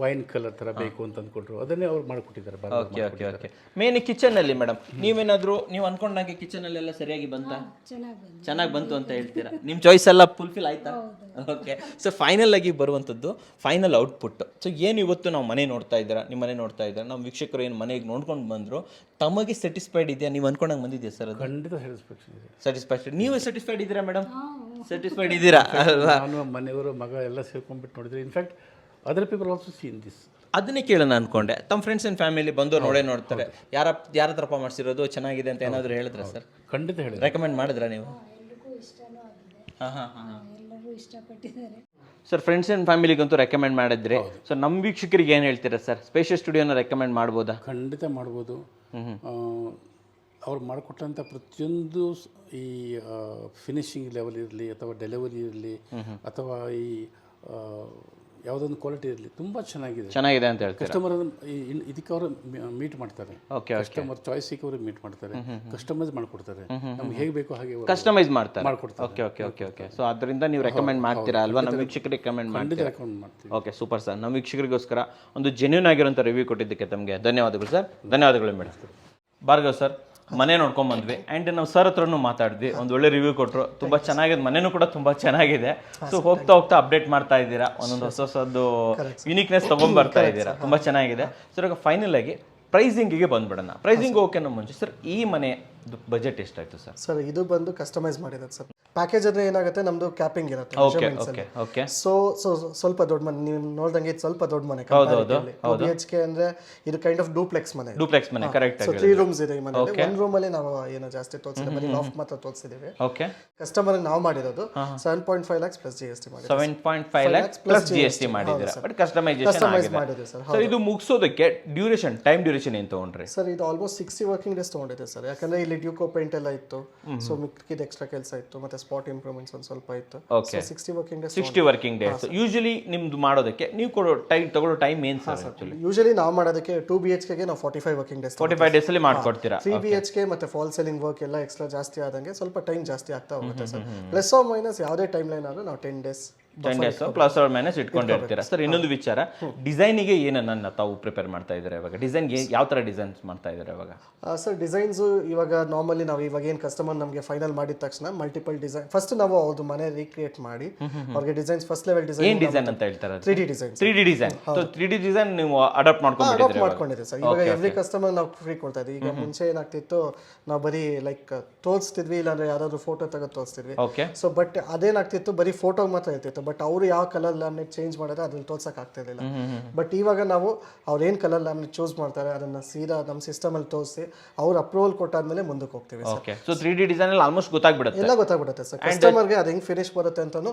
ವೈನ್ ಕಲರ್ ಥರ ಬೇಕು ಅಂತ ಅಂದ್ಕೊಂಡ್ರು. ಅದನ್ನೇ ಅವ್ರು ಮಾಡಿಕೊಟ್ಟಿದ್ದಾರೆ. Okay okay okay. ಮೇನ್ ಕಿಚನಲ್ಲಿ ಮೇಡಮ್, ನೀವೇನಾದರೂ ನೀವು ಅಂದ್ಕೊಂಡಾಗೆ ಕಿಚನಲ್ಲೆಲ್ಲ ಸರಿಯಾಗಿ ಬಂತಾ? ಚೆನ್ನಾಗಿ ಬಂತು ಅಂತ ಹೇಳ್ತೀರಾ? ನಿಮ್ಮ ಚಾಯ್ಸ್ ಎಲ್ಲ ಫುಲ್ಫಿಲ್ ಆಯ್ತಾ? ಓಕೆ. ಸೊ ಫೈನಲ್ ಆಗಿ ಬರುವಂಥದ್ದು ಫೈನಲ್ ಔಟ್ಪುಟ್. ಸೊ ಏನು ಇವತ್ತು ನಾವು ಮನೆ ನೋಡ್ತಾ ಇದ್ದೀರಾ, ನಿಮ್ಮ ಮನೆ ನೋಡ್ತಾ ಇದ್ದೀರಾ, ನಮ್ಮ ವೀಕ್ಷಕರು ಏನು ಮನೆಗೆ ನೋಡ್ಕೊಂಡು ಬಂದರು, ತಮಗೆ ಸ್ಯಾಟಿಸ್ಫೈಡ್ ಇದೆಯಾ? ನೀವು ಅನ್ಕೊಂಡಂಗೆ ಬಂದಿದೆಯಾ ಸರ್? ಅದು ಖಂಡಿತ ಸ್ಯಾಟಿಸ್ಫ್ಯಾಕ್ಷನ್ ಇದೆ. ಸ್ಯಾಟಿಸ್ಫ್ಯಾಕ್ಷನ್. ನೀವು ಸ್ಯಾಟಿಸ್ಫೈಡ್ ಇದ್ದೀರಾ ಮೇಡಮ್? ಸ್ಯಾಟಿಸ್ಫೈಡ್ ಇದ್ದೀರಾ? ನಾನು ಮನೆಯವರು ಮಗ ಎಲ್ಲ ಸೇರ್ಕೊಂಡ್ಬಿಟ್ಟು ನೋಡಿದ್ರೆ, in fact other people also scene this. ಅದನ್ನೇ ಕೇಳೋಣ ಅನ್ಕೊಂಡೆ. ತಮ್ಮ ಫ್ರೆಂಡ್ಸ್ ಆ್ಯಂಡ್ ಫ್ಯಾಮಿಲಿ ಬಂದು ನೋಡೇ ನೋಡ್ತಾರೆ. ಯಾರ ಥರಪ್ಪ ಮಾಡಿಸಿರೋದು ಚೆನ್ನಾಗಿದೆ ಅಂತ ಏನಾದರೂ ಹೇಳಿದ್ರೆ ಸರ್? ಖಂಡಿತ ಹೇಳಿ. ರೆಕಮೆಂಡ್ ಮಾಡಿದ್ರಾ ನೀವು? ಎಲ್ಲರೂ ಇಷ್ಟಪಟ್ಟಿದ್ದಾರೆ ಸರ್. ಫ್ರೆಂಡ್ಸ್ ಆ್ಯಂಡ್ ಫ್ಯಾಮಿಲಿಗಂತೂ ರೆಕಮೆಂಡ್ ಮಾಡಿದ್ರಿ. ಸೊ ನಮ್ಮ ವೀಕ್ಷಕರಿಗೆ ಏನು ಹೇಳ್ತೀರಾ ಸರ್? ಸ್ಪೇಷಿಯಸ್ ಸ್ಟುಡಿಯೋನ ರೆಕಮೆಂಡ್ ಮಾಡ್ಬೋದಾ? ಖಂಡಿತ ಮಾಡ್ಬೋದು. ಅವ್ರು ಮಾಡಿಕೊಟ್ಟಂಥ ಪ್ರತಿಯೊಂದು ಈ ಫಿನಿಶಿಂಗ್ ಲೆವೆಲ್ ಇರಲಿ, ಅಥವಾ ಡೆಲಿವರಿ ಇರಲಿ, ಅಥವಾ ಈ ಯಾವುದೊಂದು ಕ್ವಾಲಿಟಿ ಇರಲಿ, ತುಂಬ ಚೆನ್ನಾಗಿದೆ ಅಂತ ಹೇಳ್ತಾರೆ. ಕಸ್ಟಮರ್ ಇದಕ್ಕೆ ಅವರು ಮೀಟ್ ಮಾಡ್ತಾರೆ. ಕಸ್ಟಮರ್ ಚಾಯ್ಸಿಗೆ ಅವರು ಮೀಟ್ ಮಾಡ್ತಾರೆ, ಕಸ್ಟಮೈಸ್ ಮಾಡಿಕೊಡ್ತಾರೆ. ನಮ್ಗೆ ಹೇಗೆ ಬೇಕೋ ಹಾಗೆ ಕಸ್ಟಮೈಸ್ ಮಾಡ್ತಾರೆ. Okay okay okay okay. So ಅದರಿಂದ ನೀವು ರೆಕಮೆಂಡ್ ಮಾಡ್ತೀರಾ ಅಲ್ವಾ? ನಮ್ಮ ವೀಕ್ಷಕರಿಗೆ ರೆಕಮೆಂಡ್ ಮಾಡ್ತೀರಾ? Okay, super sir. ನಮ್ಮ ವೀಕ್ಷಕರಿಗೋಸ್ಕರ ಒಂದು ಜೆನ್ಯೂನ್ ಆಗಿರುವಂಥ ರಿವ್ಯೂ ಕೊಟ್ಟಿದ್ದಕ್ಕೆ ತಮಗೆ ಧನ್ಯವಾದಗಳು ಸರ್. ಧನ್ಯವಾದಗಳು ಮೇಡಮ್. ಭಾರ್ಗವ್ ಸರ್ ಮನೆ ನೋಡ್ಕೊಂಡ್ ಬಂದ್ವಿ ಅಂಡ್ ನಾವು ಸರ್ ಹತ್ರನು ಮಾತಾಡಿದ್ವಿ, ಒಂದು ಒಳ್ಳೆ ರಿವ್ಯೂ ಕೊಟ್ಟರು, ತುಂಬಾ ಚೆನ್ನಾಗಿದೆ, ಮನೆನೂ ಕೂಡ ತುಂಬಾ ಚೆನ್ನಾಗಿದೆ. ಸೊ ಹೋಗ್ತಾ ಹೋಗ್ತಾ ಅಪ್ಡೇಟ್ ಮಾಡ್ತಾ ಇದ್ದೀರಾ, ಒಂದೊಂದು ಹೊಸದು ಯುನಿಕ್ನೆಸ್ ತಗೊಂಡ್ ಬರ್ತಾ ಇದ್ದೀರಾ, ತುಂಬಾ ಚೆನ್ನಾಗಿದೆ. ಸರ್ ಈಗ ಫೈನಲ್ ಆಗಿ ಪ್ರೈಸಿಂಗಿಗೆ ಬಂದ್ಬಿಡೋಣ. ಪ್ರೈಸಿಂಗ್ ಓಕೆ ನಮ್ಮ ಮುಂಚೆ ಸರ್ ಈ ಮನೆ ಬಜೆಟ್ ಎಷ್ಟಾಯ್ತು ಸರ್? ಸರ್ ಇದು ಬಂದು ಕಸ್ಟಮೈಸ್ ಮಾಡಿರೋದು ಸರ್. ಪ್ಯಾಕೇಜ್ ಅಂದ್ರೆ ಏನಾಗುತ್ತೆ, ನಮ್ದು ಕ್ಯಾಪಿಂಗ್ ಇರುತ್ತೆ. ಓಕೆ ಸೊ ಸ್ವಲ್ಪ ದೊಡ್ಡ ಮನೆ, ನೀವು ನೋಡ್ದಂಗೆ ಇದು ಸ್ವಲ್ಪ ದೊಡ್ಡ ಮನೆ. BHK ಅಂದ್ರೆ ಇದು ಕೈಂಡ್ ಆಫ್ ಡೂಪ್ಲೆಕ್ಸ್ ಮನೆ. ಕರೆಕ್ಟ್. ಸೊ 3 ರೂಮ್ಸ್ ಇದೆ ಈ ಮನೆಯಲ್ಲಿ. ಒಂದು ರೂಮ್ ಅಲ್ಲಿ ನಾವು ಏನು ಜಾಸ್ತಿ ತೋರಿಸಿಲ್ಲ, ಬರೀ ಲಾಫ್ಟ್ ಮಾತ್ರ ತೋರಿಸಿದೀವಿ. ಓಕೆ. ಕಸ್ಟಮರ್ ನಾವು ಮಾಡಿರೋದು 7.5 lakhs ಪ್ಲಸ್ GST ಮಾಡಿದ್ದೀವಿ. 7.5 lakhs ಪ್ಲಸ್ GST ಮಾಡಿದ್ದೀರಾ, ಬಟ್ ಕಸ್ಟಮೈಸೇಷನ್ ಆಗಿದೆ ಸರ್. ಸರ್ ಇದು ಮುಗಿಸೋದಕ್ಕೆ ಟೈಮ್ ಡ್ಯೂರೇಷನ್ ಏನು ತಗೊಂಡ್ರಿ ಸರ್? ಇದು ಆಲ್ಮೋಸ್ಟ್ 60 ವರ್ಕಿಂಗ್ ಡೇಸ್ ತಗೊಂಡಿದೆ ಸರ್. ಯಾಕಂದ್ರೆ ಇಲ್ಲಿ ಡ್ಯೂಕೋ ಪೇಂಟ್ ಎಲ್ಲ ಇತ್ತು, ಸೊ ಮಿಕ್ಕಿದ ಎಕ್ಸ್ಟ್ರಾ ಕೆಲಸ ಇತ್ತು, ಮತ್ತೆ ಸ್ಪಾಟ್ ಇಂಪ್ರೂವ್ಮೆಂಟ್ಸ್ ಒಂದು ಸ್ವಲ್ಪ ಇತ್ತು. Okay. 60 working days. 60 working days. Usually ನಿಮ್ದು ಮಾಡೋದಕ್ಕೆ ನೀವು ತಗೊಳ್ಳೋ ಟೈಮ್ ಏನು ಸರ್? ಯೂಶಲಿ ನಾವು ಮಾಡೋದಕ್ಕೆ 2 BHK ಗೆ ನಾವು 45 ವರ್ಕಿಂಗ್ ಡೇಸ್. 45 ಡೇಸ್ ಅಲ್ಲಿ ಮಾಡ್ಕೊಡ್ತೀರಾ. 3 BHK ಮತ್ತೆ ಫಾಲ್ ಸೀಲಿಂಗ್ ವರ್ಕ್ ಎಲ್ಲ ಎಕ್ಸ್ಟ್ರಾ ಜಾಸ್ತಿ ಆದಂಗೆ ಸ್ವಲ್ಪ ಟೈಮ್ ಜಾಸ್ತಿ ಆಗ್ತಾ ಹೋಗುತ್ತೆ ಸರ್. ಪ್ಲಸ್ ಆರ್ ಮೈನಸ್ ಯಾವುದೇ ಟೈಮ್ ಲೈನ್ ಆದ್ರೂ ನಾವು 10 ಡೇಸ್ ಪ್ಲಸ್ ಆರ್ ಮೈನಸ್ ಇಟ್ಕೊಂಡಿರ್ತೀರಾ. ಸರ್ ಇನ್ನೊಂದು ವಿಚಾರ, ಡಿಸೈನಿಗೆ ಏನನ್ನ ತಾವು ಪ್ರಿಪೇರ್ ಮಾಡ್ತಾ ಇದ್ದಾರೆ ಇವಾಗ? ಡಿಸೈನ್ಗೆ ಯಾವ ತರ ಡಿಸೈನ್ಸ್ ಮಾಡ್ತಾ ಇದ್ದಾರೆ ಇವಾಗ? ಸರ್ ಡಿಸೈನ್ಸ್ ಇವಾಗ ನಾರ್ಮಲಿ ನಾವು ಇವಾಗ ಏನು ಕಸ್ಟಮರ್ ನಮಗೆ ಫೈನಲ್ ಮಾಡಿದ ತಕ್ಷಣ ಮಲ್ಟಿಪಲ್ ಡಿಸೈನ್ ಫಸ್ಟ್ ನಾವು ಅವ್ರದ್ದು ಮನೆ ರೀಕ್ರಿಯೇಟ್ ಮಾಡಿ ಅವ್ರಿಗೆ ಡಿಸೈನ್ಸ್ ಫಸ್ಟ್ ಲೆವೆಲ್ ಡಿಸೈನ್. ಏನ್ ಡಿಸೈನ್ ಅಂತ ಹೇಳ್ತಾರೆ? 3D design. 3D design. So 3D design ನೀವು ಅಡಾಪ್ಟ್ ಮಾಡ್ಕೊಂಡಿದ್ದೀವಿ ಸರ್. ಇವಾಗ ಎವ್ರಿ ಕಸ್ಟಮರ್ ನಾವು ಫ್ರೀ ಕೊಡ್ತಾ ಇದ್ದೀವಿ. ಈಗ ಮುಂಚೆ ಏನಾಗ್ತಿತ್ತು, ನಾವು ಬರೀ ಲೈಕ್ ತೋರಿಸ್ತಿದ್ವಿ, ಇಲ್ಲಾಂದ್ರೆ ಯಾರಾದ್ರೂ ಫೋಟೋ ತೆಗೆದು ತೋರಿಸ್ತಿದ್ವಿ. ಓಕೆ. ಸೊ ಬಟ್ ಅದೇನಾಗ್ತಿತ್ತು, ಬರೀ ಫೋಟೋ ಮಾತ್ರ ಇರ್ತಿತ್ತು, ಬಟ್ ಅವರು ಯಾವ ಕಲರ್ ಲ್ಯಾಮಿನೇಟ್ ಚೇಂಜ್ ಮಾಡಿದ್ರೆ ಅದ್ರಲ್ಲಿ ತೋರ್ಸಕ್ ಆಗ್ತಾ ಇರಲಿಲ್ಲ. ಬಟ್ ಇವಾಗ ನಾವು ಅವ್ರು ಏನ್ ಕಲರ್ ಲ್ಯಾಮಿನೇಟ್ ಚೂಸ್ ಮಾಡ್ತಾರೆ ಅದನ್ನ ಸೀದಾ ನಮ್ಮ ಸಿಸ್ಟಮ್ ಅಲ್ಲಿ ತೋರಿಸಿ ಅವ್ರು ಅಪ್ರೂವಲ್ ಕೊಟ್ಟಾದ್ಮೇಲೆ ಮುಂದಕ್ಕೆ ಹೋಗ್ತೀವಿ. ಓಕೆ. ಸೊ 3D ಡಿಸೈನ್ ಅಲ್ಲಿ ಆಲ್ಮೋಸ್ಟ್ ಗೊತ್ತಾಗ್ಬಿಡುತ್ತೆ, ಎಲ್ಲ ಗೊತ್ತಾಗ್ಬಿಡುತ್ತೆ ಸರ್. ಕಸ್ಟಮರ್ಗೆ ಅದು ಹೆಂಗ್ ಫಿನಿಶ್ ಬರುತ್ತೆ ಅಂತಾನು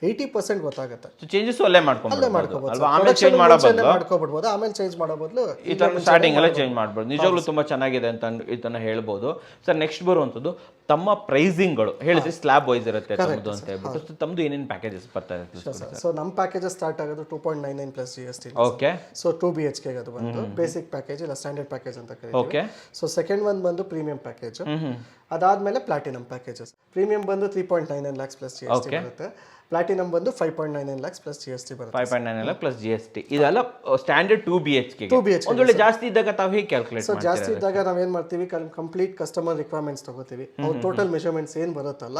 80% ಗೊತ್ತಾಗುತ್ತೆ. ಸೊ ಚೇಂಜಸ್ ಅಲ್ಲೇ ಮಾಡ್ಕೊಬಹುದು ಅಲ್ವಾ? ಆಮೇಲೆ ಚೇಂಜ್ ಮಾಡ್ಕೊಬಿಡ್ಬೋದು, ಆಮೇಲೆ ಚೇಂಜ್ ಮಾಡೋ ಬದಲು ಈ ತರ ಸ್ಟಾರ್ಟಿಂಗ್ ಅಲ್ಲೇ ಚೇಂಜ್ ಮಾಡ್ಬೋದು. ನಿಜವಾಗ್ಲೂ ತುಂಬಾ ಚೆನ್ನಾಗಿದೆ ಅಂತ ಇದನ್ನ ಹೇಳ್ಬೋದು ಸರ್. ನೆಕ್ಸ್ಟ್ ಬರುವಂತದ್ದು ತಮ್ಮ ಪ್ರೈಸಿಂಗ್ಗಳು ಹೇಳಿದ್ರೆ ಸ್ಲ್ಯಾಬ್ ವೈಸ್ ಇರುತ್ತೆ ತಮ್ಮದು ಅಂತ ಹೇಳ್ಬಿಟ್ಟು. ತಮ್ಮದು ಏನೇನು ಪ್ಯಾಕೇಜಸ್ ಬರ್ತಾ ಇರುತ್ತೆ? ಸೊ ನಮ್ಮ ಪ್ಯಾಕೇಜಸ್ ಸ್ಟಾರ್ಟ್ ಆಗೋದು 2.99 plus GST. Okay. So 2 BHK ಅದು ಬಂದು ಬೇಸಿಕ್ ಪ್ಯಾಕೇಜ್ ಇಲ್ಲ ಸ್ಟ್ಯಾಂಡರ್ಡ್ ಪ್ಯಾಕೇಜ್ ಅಂತ ಕರೀತೀವಿ. ಓಕೆ. ಸೊ ಸೆಕೆಂಡ್ ಒನ್ ಬಂದು ಪ್ರೀಮಿಯಂ ಪ್ಯಾಕೇಜ್. ಅದಾದ್ಮೇಲೆ ಪ್ಲಾಟಿನಂ ಪ್ಯಾಕೇಜಸ್. ಪ್ರೀಮಿಯಂ ಬಂದು 3.99 lakhs ಪ್ಲಸ್ GST ಬರುತ್ತೆ. ಪ್ಲಾಟಿನಂ ಬಂದು 5.99 lakhs ಪ್ಲಸ್ GST ಬರುತ್ತೆ. 5.99 lakh ಪ್ಲಸ್ GST. ಇದೆಲ್ಲ ಸ್ಟ್ಯಾಂಡರ್ಡ್ 2 BHK. ಒಂದು ವೇಳೆ ಜಾಸ್ತಿ ಇದ್ದಾಗ ತಾವು ಹೇಗೆ ಕ್ಯಾಲ್ಕುಲೇಟ್ ಮಾಡ್ತೀರಾ? ಜಾಸ್ತಿ ಇದ್ದಾಗ ನಾವೇನ್ ಮಾಡ್ತೀವಿ, ಕಂಪ್ಲೀಟ್ ಕಸ್ಟಮರ್ ರಿಕ್ವೈರ್ಮೆಂಟ್ಸ್ ತಗೋತೀವಿ. ಅವ್ರ ಟೋಟಲ್ ಮೆಷರ್ಮೆಂಟ್ಸ್ ಏನ್ ಬರುತ್ತಲ್ಲ,